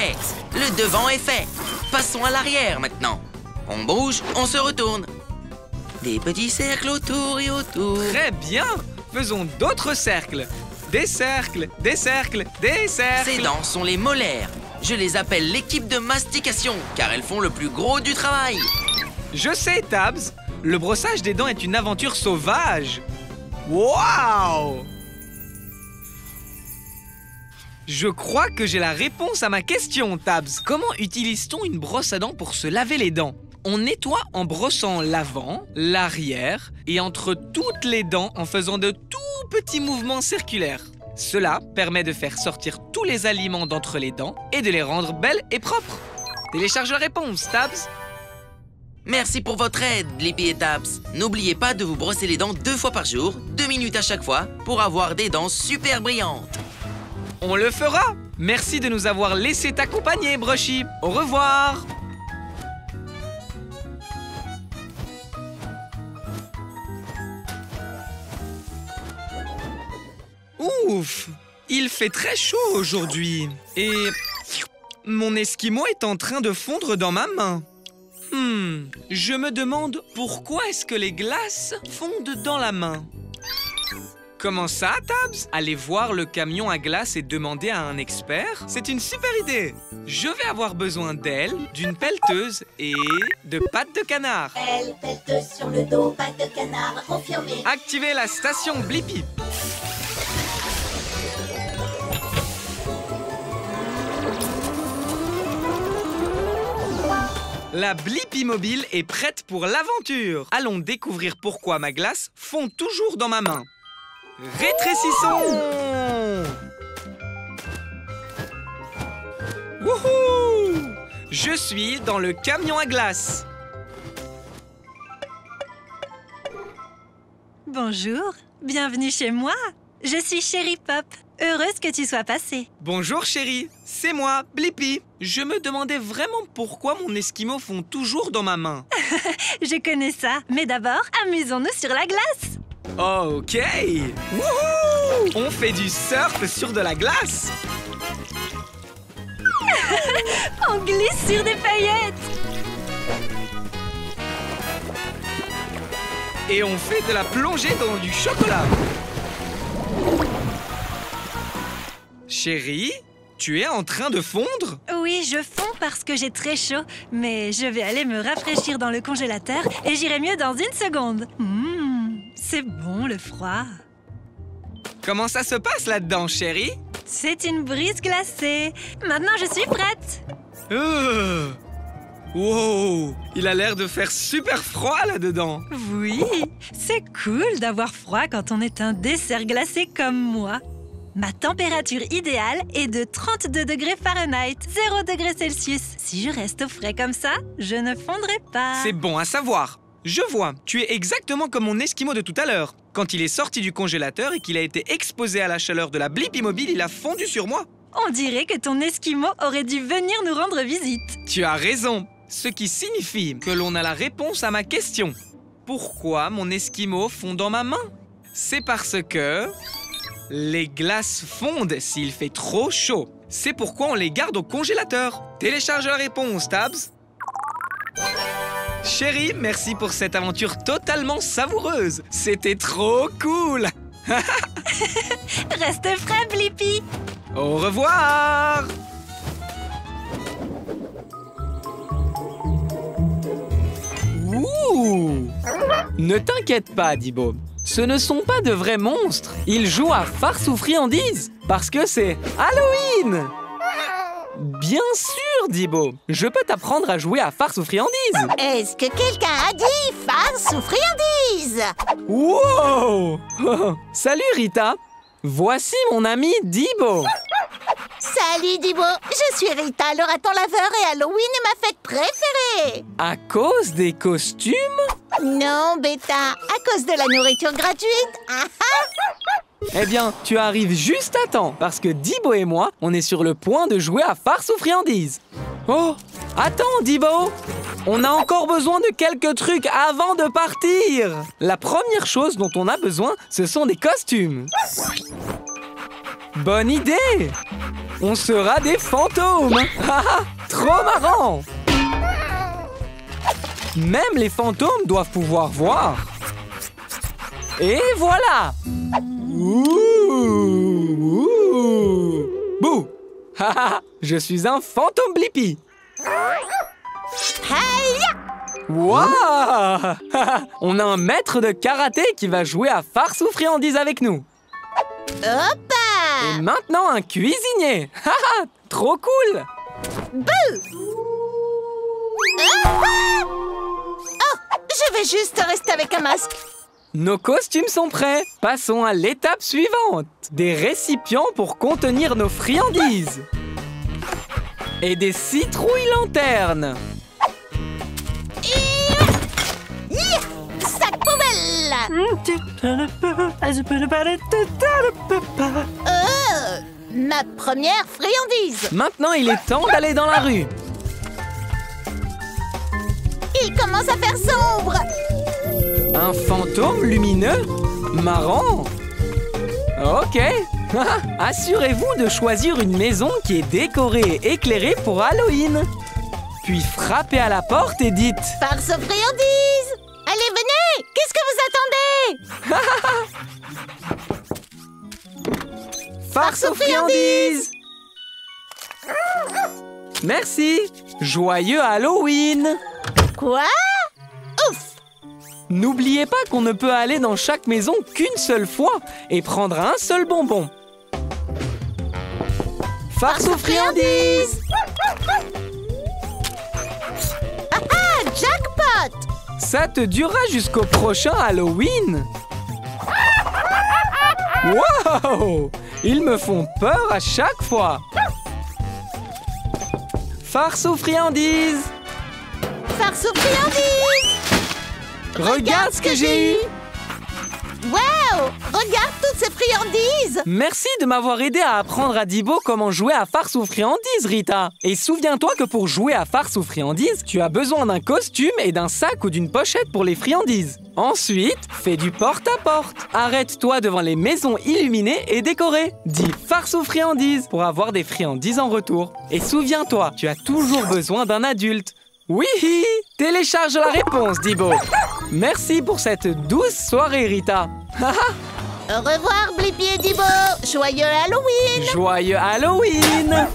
le devant est fait. Passons à l'arrière maintenant. On bouge, on se retourne. Des petits cercles autour et autour. Très bien! Faisons d'autres cercles. Des cercles, des cercles, des cercles. Ces dents sont les molaires. Je les appelle l'équipe de mastication, car elles font le plus gros du travail. Je sais, Tabs. Le brossage des dents est une aventure sauvage. Waouh! Je crois que j'ai la réponse à ma question, Tabs. Comment utilise-t-on une brosse à dents pour se laver les dents? On nettoie en brossant l'avant, l'arrière et entre toutes les dents en faisant de tout petits mouvements circulaires. Cela permet de faire sortir tous les aliments d'entre les dents et de les rendre belles et propres. Télécharge la réponse, Tabs. Merci pour votre aide, Blippi et Tabs. N'oubliez pas de vous brosser les dents 2 fois par jour, 2 minutes à chaque fois, pour avoir des dents super brillantes. On le fera. Merci de nous avoir laissé t'accompagner, Brushy. Au revoir. Ouf! Il fait très chaud aujourd'hui. Et mon esquimau est en train de fondre dans ma main. Je me demande pourquoi est-ce que les glaces fondent dans la main? Comment ça, Tabs? Aller voir le camion à glace et demander à un expert? C'est une super idée! Je vais avoir besoin d'elle, d'une pelleteuse et de pattes de canard. Elle pète sur le dos, pattes de canard, confirmé. Activez la station Blippi. La Blippi mobile est prête pour l'aventure. Allons découvrir pourquoi ma glace fond toujours dans ma main. Rétrécissons! Wouhou! Je suis dans le camion à glace. Bonjour, bienvenue chez moi. Je suis Chérie Pop. Heureuse que tu sois passée. Bonjour chérie, c'est moi, Blippi. Je me demandais vraiment pourquoi mon esquimau fond toujours dans ma main. Je connais ça, mais d'abord, amusons-nous sur la glace. Ok! Wouhou! On fait du surf sur de la glace. On glisse sur des paillettes. Et on fait de la plongée dans du chocolat. Chérie, tu es en train de fondre? Oui, je fonds parce que j'ai très chaud, mais je vais aller me rafraîchir dans le congélateur et j'irai mieux dans 1 seconde. C'est bon le froid. Comment ça se passe là-dedans, chérie? C'est une brise glacée. Maintenant, je suis prête. Wow! Il a l'air de faire super froid là-dedans. Oui, c'est cool d'avoir froid quand on est un dessert glacé comme moi. Ma température idéale est de 32 degrés Fahrenheit, 0 degrés Celsius. Si je reste au frais comme ça, je ne fondrai pas. C'est bon à savoir. Je vois, tu es exactement comme mon esquimau de tout à l'heure. Quand il est sorti du congélateur et qu'il a été exposé à la chaleur de la Blippi mobile, il a fondu sur moi. On dirait que ton esquimau aurait dû venir nous rendre visite. Tu as raison. Ce qui signifie que l'on a la réponse à ma question. Pourquoi mon esquimau fond dans ma main? C'est parce que les glaces fondent s'il fait trop chaud. C'est pourquoi on les garde au congélateur. Télécharge la réponse, Tabs. Chérie, merci pour cette aventure totalement savoureuse. C'était trop cool. Reste frais, Blippi. Au revoir. Ouh! Ne t'inquiète pas, Dibo. Ce ne sont pas de vrais monstres. Ils jouent à farce ou friandises parce que c'est Halloween. Bien sûr, Dibo. Je peux t'apprendre à jouer à farce ou friandises. Est-ce que quelqu'un a dit farce ou friandise? Wow! Salut, Rita. Voici mon ami Dibo. Salut Dibo, je suis Rita, le raton laveur et Halloween est ma fête préférée. À cause des costumes? Non, Bêta, à cause de la nourriture gratuite. Eh bien, tu arrives juste à temps, parce que Dibo et moi, on est sur le point de jouer à farce ou friandise. Oh, attends Dibo! On a encore besoin de quelques trucs avant de partir. La première chose dont on a besoin, ce sont des costumes. Bonne idée! On sera des fantômes! Haha, trop marrant! Même les fantômes doivent pouvoir voir. Et voilà! Ouh! Bouh! Haha, je suis un fantôme Blippi! Waouh! On a un maître de karaté qui va jouer à farce ou friandise avec nous. Hoppa! Et maintenant un cuisinier. Haha, trop cool! Oh, je vais juste rester avec un masque. Nos costumes sont prêts. Passons à l'étape suivante. Des récipients pour contenir nos friandises. Et des citrouilles lanternes. Sac poubelle! Ma première friandise. Maintenant, il est temps d'aller dans la rue. Il commence à faire sombre. Un fantôme lumineux? Marrant. Ok. Assurez-vous de choisir une maison qui est décorée et éclairée pour Halloween. Puis frappez à la porte et dites « Farce aux friandises! Allez, venez! Qu'est-ce que vous attendez? Farce aux friandises !» Merci. Joyeux Halloween. Quoi? Ouf! N'oubliez pas qu'on ne peut aller dans chaque maison qu'une seule fois et prendre un seul bonbon. Farce aux friandises! Ah, jackpot! Ça te durera jusqu'au prochain Halloween. Wow! Ils me font peur à chaque fois. Farce aux friandises! Farce aux friandises! Regarde ce que j'ai eu! Wow! Regarde toutes ces friandises! Merci de m'avoir aidé à apprendre à Dibo comment jouer à farce ou friandise, Rita. Et souviens-toi que pour jouer à farce ou friandise, tu as besoin d'un costume et d'un sac ou d'une pochette pour les friandises. Ensuite, fais du porte-à-porte. Arrête-toi devant les maisons illuminées et décorées. Dis farce ou friandise pour avoir des friandises en retour. Et souviens-toi, tu as toujours besoin d'un adulte. Oui! Télécharge la réponse, Dibo. Merci pour cette douce soirée, Rita. Au revoir, Blippi et Dibo. Joyeux Halloween! Joyeux Halloween!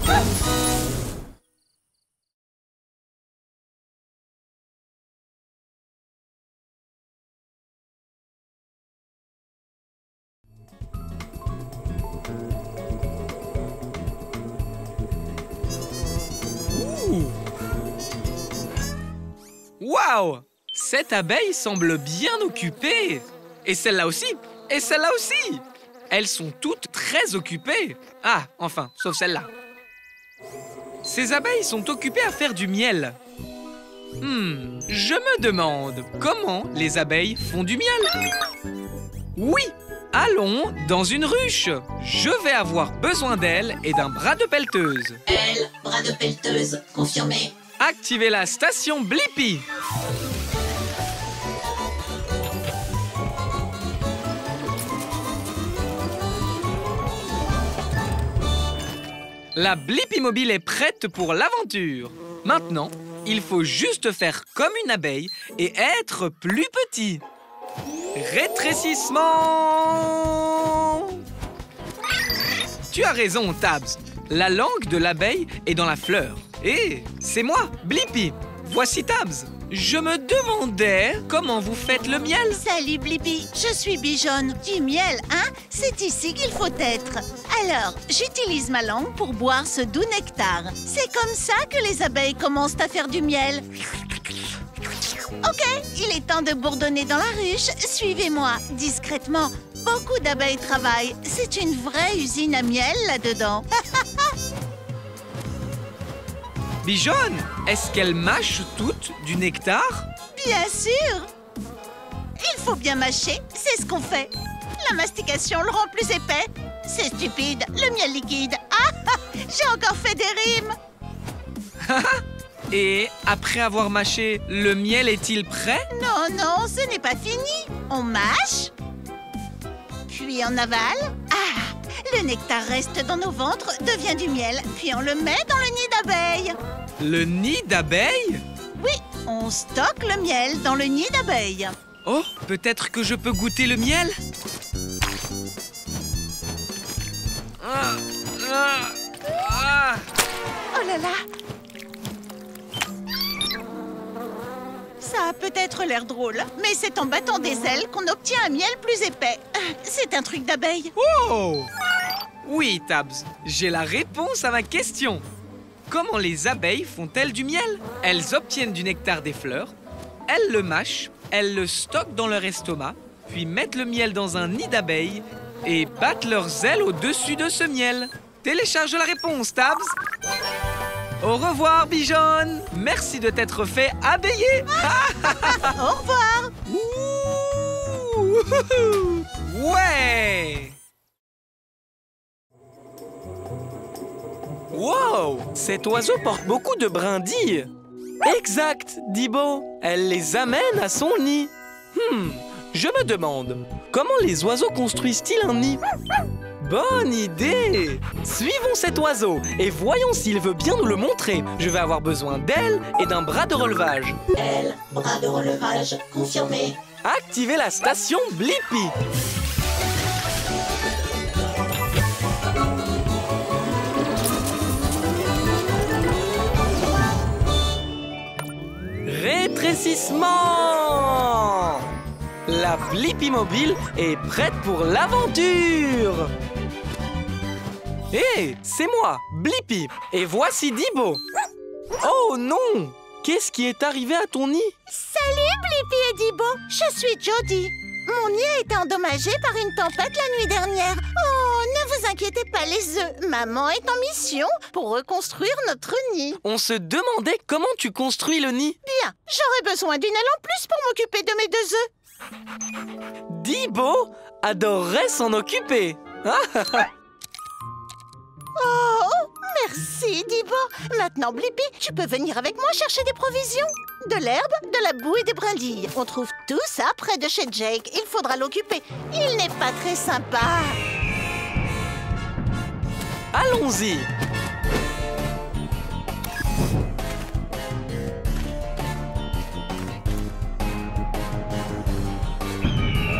Waouh! Cette abeille semble bien occupée. Et celle-là aussi. Et celle-là aussi. Elles sont toutes très occupées. Ah, enfin, sauf celle-là. Ces abeilles sont occupées à faire du miel. Je me demande comment les abeilles font du miel. Oui, allons dans une ruche. Je vais avoir besoin d'elles et d'un bras de pelleteuse. Elle, bras de pelleteuse, confirmé. Activez la station Blippi. La Blippi mobile est prête pour l'aventure. Maintenant, il faut juste faire comme une abeille et être plus petit. Rétrécissement. Tu as raison, Tabs. La langue de l'abeille est dans la fleur. Et c'est moi, Blippi. Voici Tabs. Je me demandais comment vous faites le miel. Salut Blippi, je suis Bijonne. Du miel, hein? C'est ici qu'il faut être. Alors, j'utilise ma langue pour boire ce doux nectar. C'est comme ça que les abeilles commencent à faire du miel. Ok, il est temps de bourdonner dans la ruche. Suivez-moi, discrètement. Beaucoup d'abeilles travaillent. C'est une vraie usine à miel là-dedans. Bijonne, est-ce qu'elles mâchent toutes du nectar? Bien sûr! Il faut bien mâcher, c'est ce qu'on fait. La mastication le rend plus épais. C'est stupide, le miel liquide. Ah, j'ai encore fait des rimes. Et après avoir mâché, le miel est-il prêt? Non, non, ce n'est pas fini. On mâche, puis on avale. Ah, le nectar reste dans nos ventres, devient du miel, puis on le met dans le nid d'abeilles. Le nid d'abeilles? Oui, on stocke le miel dans le nid d'abeilles. Oh, peut-être que je peux goûter le miel? Oh là là! Ça a peut-être l'air drôle, mais c'est en battant des ailes qu'on obtient un miel plus épais. C'est un truc d'abeille. Oh! Oui, Tabs, j'ai la réponse à ma question. Comment les abeilles font-elles du miel? Elles obtiennent du nectar des fleurs, elles le mâchent, elles le stockent dans leur estomac, puis mettent le miel dans un nid d'abeilles et battent leurs ailes au-dessus de ce miel. Télécharge la réponse, Tabs. Au revoir, Bijon. Merci de t'être fait abeiller. Au revoir. Ouh. Ouais. Wow! Cet oiseau porte beaucoup de brindilles. Exact, Dibo. Elle les amène à son nid. Je me demande, comment les oiseaux construisent-ils un nid? Bonne idée! Suivons cet oiseau et voyons s'il veut bien nous le montrer. Je vais avoir besoin d'ailes et d'un bras de relevage. Ailes, bras de relevage, confirmé. Activez la station Blippi. Rétrécissement! La Blippi mobile est prête pour l'aventure! Hé, c'est moi, Blippi, et voici Dibo. Oh non! Qu'est-ce qui est arrivé à ton nid? Salut Blippi et Dibo, je suis Jody. Mon nid a été endommagé par une tempête la nuit dernière. Oh, ne vous inquiétez pas les œufs, maman est en mission pour reconstruire notre nid. On se demandait comment tu construis le nid. Bien, j'aurais besoin d'une aile en plus pour m'occuper de mes 2 œufs. Dibo adorerait s'en occuper. Oh, merci Dibo. Maintenant Blippi, tu peux venir avec moi chercher des provisions. De l'herbe, de la boue et des brindilles. On trouve tout ça près de chez Jake. Il faudra l'occuper. Il n'est pas très sympa. Allons-y.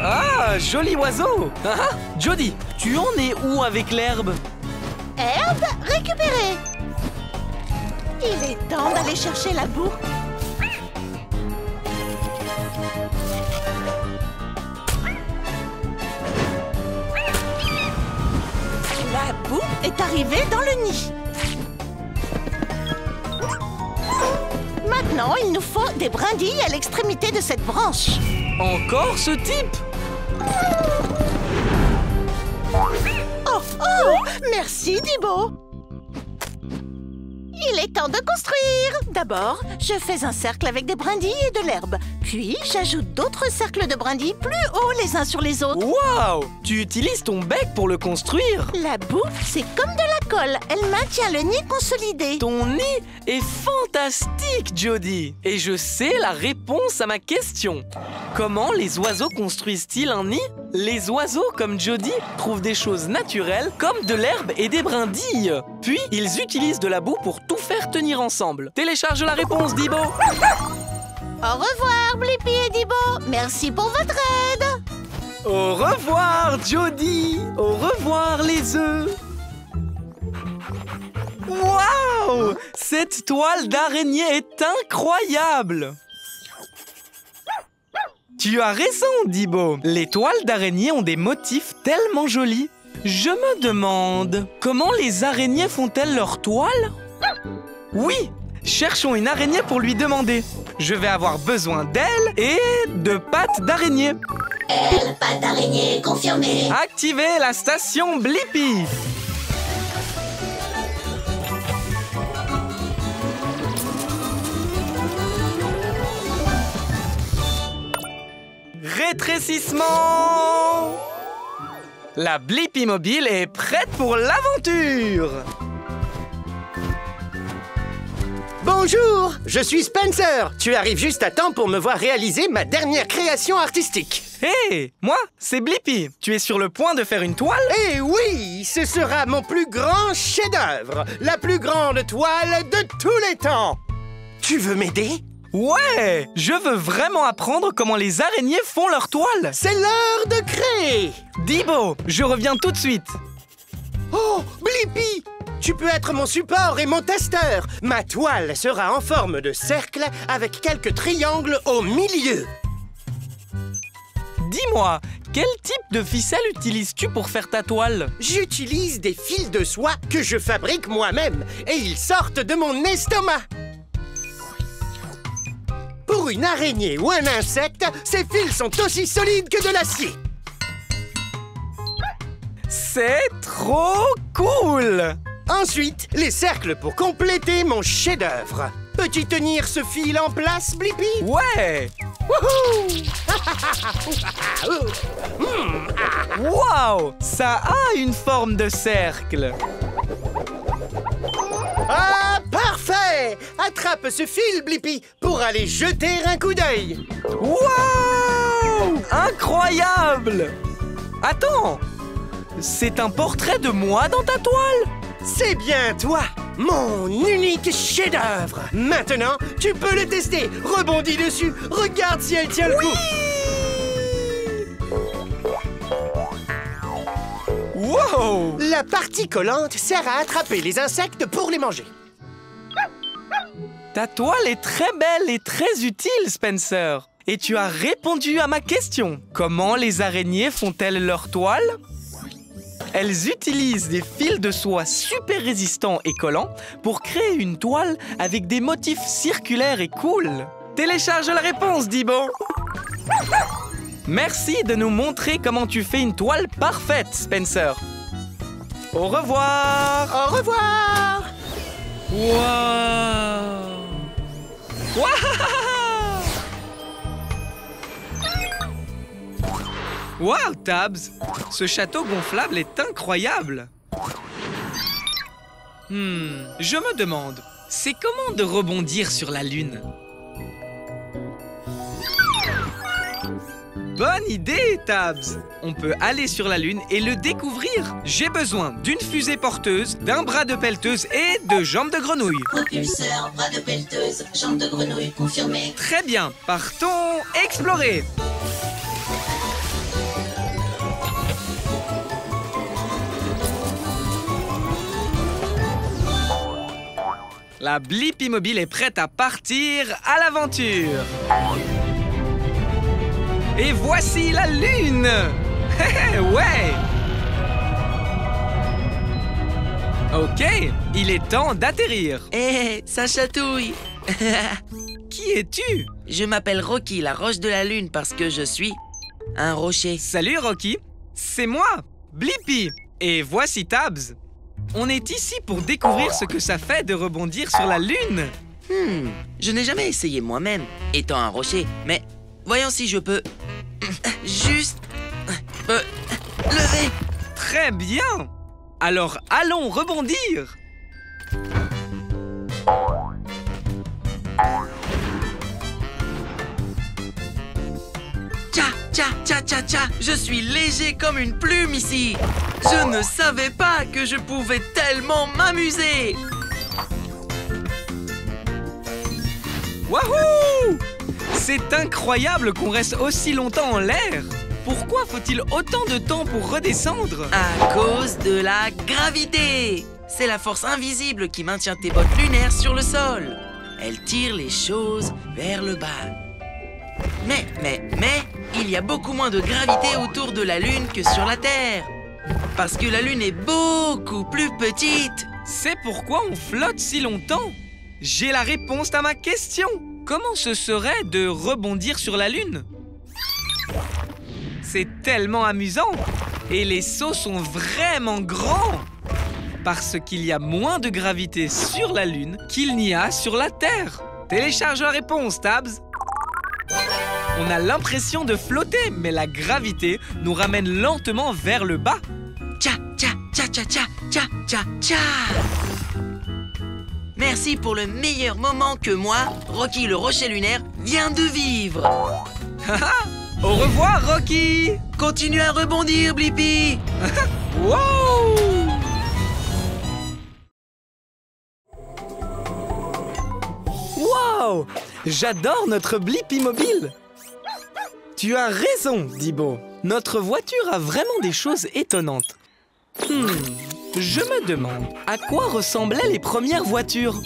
Ah, joli oiseau. Jody, tu en es où avec l'herbe? Herbe récupérée. Il est temps d'aller chercher la boue. La boue est arrivée dans le nid. Maintenant, il nous faut des brindilles à l'extrémité de cette branche. Encore ce type? Oh, oh! Merci, Dibo! Il est temps de construire! D'abord, je fais un cercle avec des brindilles et de l'herbe. Puis, j'ajoute d'autres cercles de brindilles plus hauts les uns sur les autres. Waouh! Tu utilises ton bec pour le construire? La boue, c'est comme de la colle. Elle maintient le nid consolidé. Ton nid est fantastique, Jody! Et je sais la réponse à ma question. Comment les oiseaux construisent-ils un nid? Les oiseaux, comme Jody, trouvent des choses naturelles comme de l'herbe et des brindilles. Puis, ils utilisent de la boue pour tout faire tenir ensemble. Télécharge la réponse, Dibo! Au revoir, Blippi et Dibo! Merci pour votre aide! Au revoir, Jody! Au revoir, les œufs! Waouh! Cette toile d'araignée est incroyable! Tu as raison, Dibo. Les toiles d'araignée ont des motifs tellement jolis. Je me demande, comment les araignées font-elles leurs toiles? Oui, cherchons une araignée pour lui demander. Je vais avoir besoin d'ailes et de pattes d'araignée. Ailes, pattes d'araignée, confirmé. Activez la station Blippi. Rétrécissement. La Blippi Mobile est prête pour l'aventure! Bonjour, je suis Spencer. Tu arrives juste à temps pour me voir réaliser ma dernière création artistique. Hé, moi, c'est Blippi. Tu es sur le point de faire une toile? Eh oui, ce sera mon plus grand chef-d'œuvre. La plus grande toile de tous les temps. Tu veux m'aider? Ouais! Je veux vraiment apprendre comment les araignées font leur toile. C'est l'heure de créer. Dibo, je reviens tout de suite. Oh, Blippi! Tu peux être mon support et mon testeur. Ma toile sera en forme de cercle avec quelques triangles au milieu. Dis-moi, quel type de ficelle utilises-tu pour faire ta toile? J'utilise des fils de soie que je fabrique moi-même et ils sortent de mon estomac. Pour une araignée ou un insecte, ces fils sont aussi solides que de l'acier. C'est trop cool! Ensuite, les cercles pour compléter mon chef-d'œuvre. Peux-tu tenir ce fil en place, Blippi? Ouais! Wouhou! Wow! Ça a une forme de cercle. Ah, parfait! Attrape ce fil, Blippi, pour aller jeter un coup d'œil. Wow! Incroyable! Attends! C'est un portrait de moi dans ta toile? C'est bien toi, mon unique chef-d'œuvre. Maintenant, tu peux le tester. Rebondis dessus. Regarde si elle tient le coup. Wow! La partie collante sert à attraper les insectes pour les manger. Ta toile est très belle et très utile, Spencer. Et tu as répondu à ma question. Comment les araignées font-elles leur toile? Elles utilisent des fils de soie super résistants et collants pour créer une toile avec des motifs circulaires et cool. Télécharge la réponse, Dibo. Merci de nous montrer comment tu fais une toile parfaite, Spencer. Au revoir. Au revoir. Wow. Wow, Tabs! Ce château gonflable est incroyable! Je me demande, c'est comment de rebondir sur la Lune? Bonne idée, Tabs! On peut aller sur la Lune et le découvrir. J'ai besoin d'une fusée porteuse, d'un bras de pelleteuse et de jambes de grenouille. Propulseur, bras de pelleteuse, jambes de grenouille confirmé. Très bien, partons explorer! La Blippi Mobile est prête à partir à l'aventure. Et voici la Lune. Ouais. Ok, il est temps d'atterrir. Hé, ça chatouille. Qui es-tu? Je m'appelle Rocky, la roche de la lune, parce que je suis un rocher. Salut Rocky, c'est moi, Blippi. Et voici Tabs. On est ici pour découvrir ce que ça fait de rebondir sur la Lune. Je n'ai jamais essayé moi-même, étant un rocher, mais voyons si je peux juste me lever. Très bien. Alors allons rebondir. Tcha, je suis léger comme une plume ici. Je ne savais pas que je pouvais tellement m'amuser. Wouhou! C'est incroyable qu'on reste aussi longtemps en l'air. Pourquoi faut-il autant de temps pour redescendre? À cause de la gravité. C'est la force invisible qui maintient tes bottes lunaires sur le sol. Elle tire les choses vers le bas. Mais, il y a beaucoup moins de gravité autour de la Lune que sur la Terre. Parce que la Lune est beaucoup plus petite. C'est pourquoi on flotte si longtemps. J'ai la réponse à ma question. Comment ce serait de rebondir sur la Lune? C'est tellement amusant. Et les sauts sont vraiment grands. Parce qu'il y a moins de gravité sur la Lune qu'il n'y a sur la Terre. Télécharge la réponse, Tabs. On a l'impression de flotter, mais la gravité nous ramène lentement vers le bas. Tcha, tcha, tcha, tcha, tcha, tcha, tcha, tcha. Merci pour le meilleur moment que moi, Rocky le rocher lunaire, viens de vivre. Au revoir, Rocky. Continue à rebondir, Blippi. Wow! Wow! J'adore notre Blippi mobile. Tu as raison, Dibo. Notre voiture a vraiment des choses étonnantes. Je me demande à quoi ressemblaient les premières voitures.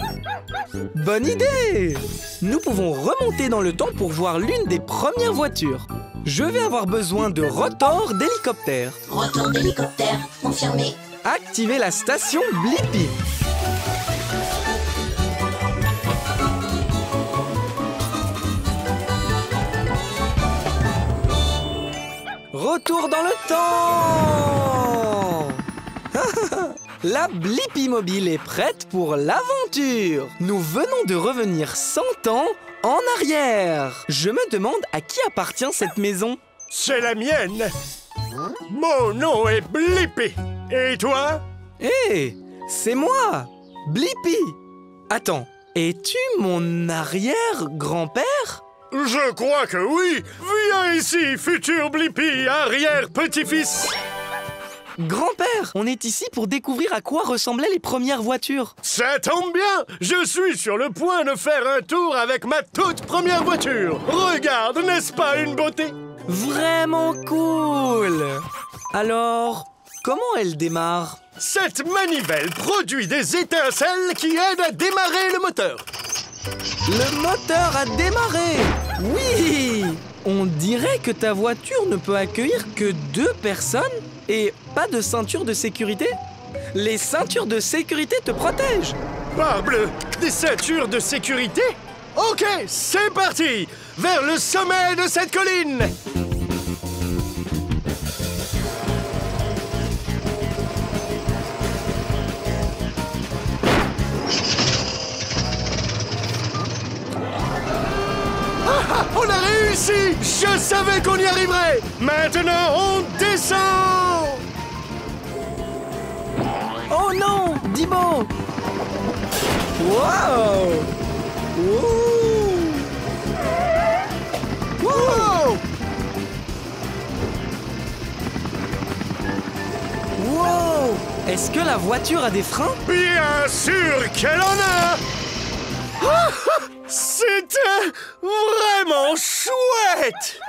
Bonne idée! Nous pouvons remonter dans le temps pour voir l'une des premières voitures. Je vais avoir besoin de rotor d'hélicoptère. Retour d'hélicoptère, confirmé. Activez la station Blippi. Retour dans le temps. La Blippi mobile est prête pour l'aventure. Nous venons de revenir 100 ans en arrière. Je me demande à qui appartient cette maison. C'est la mienne. Mon nom est Blippi. Et toi? Hé, c'est moi, Blippi. Attends, es-tu mon arrière-grand-père? Je crois que oui. Viens ici, futur Blippi, arrière-petit-fils. Grand-père, on est ici pour découvrir à quoi ressemblaient les premières voitures. Ça tombe bien. Je suis sur le point de faire un tour avec ma toute première voiture. Regarde, n'est-ce pas une beauté? Vraiment cool. Alors, comment elle démarre? Cette manivelle produit des étincelles qui aident à démarrer le moteur. Le moteur a démarré. Oui. On dirait que ta voiture ne peut accueillir que 2 personnes et pas de ceinture de sécurité. Les ceintures de sécurité te protègent. Parbleu, des ceintures de sécurité? Ok, c'est parti. Vers le sommet de cette colline. On a réussi! Je savais qu'on y arriverait! Maintenant, on descend! Oh non, Dibo! Wow! Wow! Wow! Est-ce que la voiture a des freins? Bien sûr qu'elle en a! C'était vraiment chouette!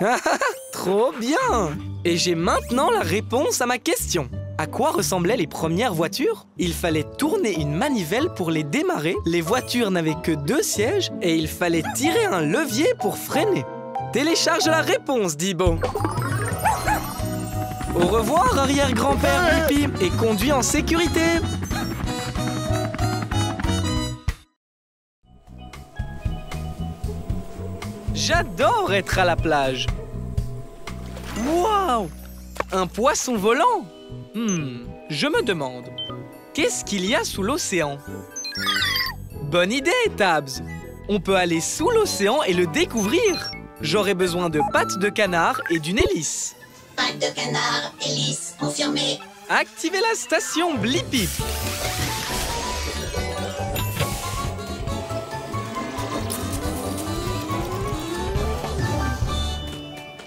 Trop bien! Et j'ai maintenant la réponse à ma question. À quoi ressemblaient les premières voitures? Il fallait tourner une manivelle pour les démarrer, les voitures n'avaient que 2 sièges et il fallait tirer un levier pour freiner. Télécharge la réponse, Dibo. Au revoir, arrière-grand-père Blippi, et conduis en sécurité. J'adore être à la plage. Waouh! Un poisson volant? Je me demande, qu'est-ce qu'il y a sous l'océan? Bonne idée, Tabs! On peut aller sous l'océan et le découvrir. J'aurai besoin de pattes de canard et d'une hélice. Pattes de canard, hélice, confirmé. Activez la station Blippi.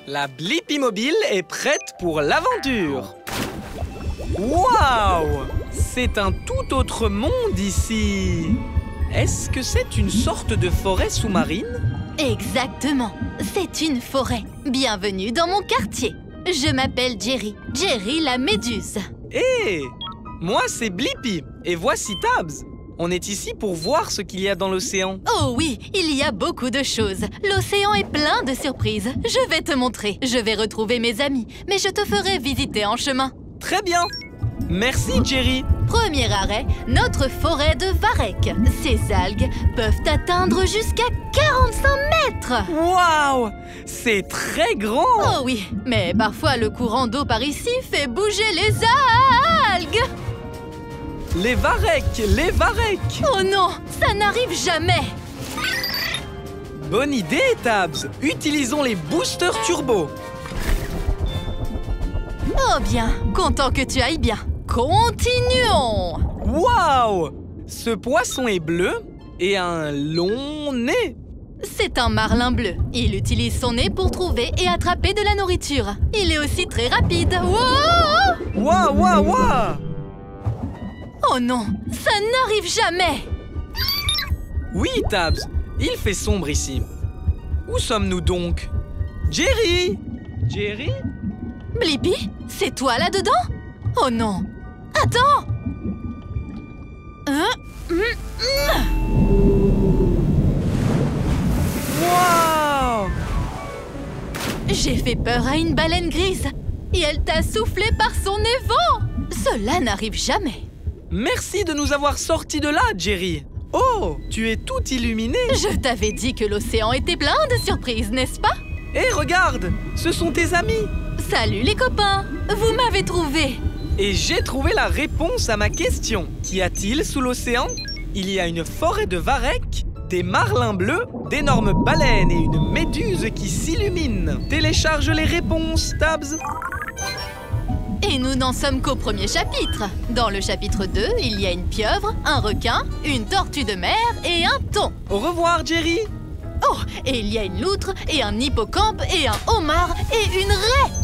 La Blippi mobile est prête pour l'aventure. Waouh! C'est un tout autre monde ici. Est-ce que c'est une sorte de forêt sous-marine? Exactement, c'est une forêt. Bienvenue dans mon quartier. Je m'appelle Jerry, Jerry la méduse. Hé! Moi c'est Blippi et voici Tabs. On est ici pour voir ce qu'il y a dans l'océan. Oh oui, il y a beaucoup de choses. L'océan est plein de surprises. Je vais te montrer. Je vais retrouver mes amis, mais je te ferai visiter en chemin. Très bien. Merci, Jerry. Premier arrêt, notre forêt de varech. Ces algues peuvent atteindre jusqu'à 45 mètres. Waouh! C'est très grand. Oh oui, mais parfois le courant d'eau par ici fait bouger les algues. Les varechs, les varechs. Oh non, ça n'arrive jamais. Bonne idée, Tabs. Utilisons les boosters turbo. Oh bien, content que tu ailles bien. Continuons. Waouh! Ce poisson est bleu et a un long nez. C'est un marlin bleu. Il utilise son nez pour trouver et attraper de la nourriture. Il est aussi très rapide. Wow! Waouh, waouh, waouh! Oh non, ça n'arrive jamais. Oui, Tabs, il fait sombre ici. Où sommes-nous donc? Jerry! Jerry? Blippi, c'est toi là-dedans? Oh non! Attends! Waouh! J'ai fait peur à une baleine grise et elle t'a soufflé par son nez vent. Cela n'arrive jamais. Merci de nous avoir sortis de là, Jerry. Oh, tu es tout illuminé. Je t'avais dit que l'océan était plein de surprises, n'est-ce pas? Hé, regarde, ce sont tes amis. Salut les copains, vous m'avez trouvé. Et j'ai trouvé la réponse à ma question. Qu'y a-t-il sous l'océan? Il y a une forêt de varech, des marlins bleus, d'énormes baleines et une méduse qui s'illumine. Télécharge les réponses, Tabs. Et nous n'en sommes qu'au premier chapitre. Dans le chapitre 2, il y a une pieuvre, un requin, une tortue de mer et un thon. Au revoir, Jerry. Oh, et il y a une loutre et un hippocampe et un homard et une raie.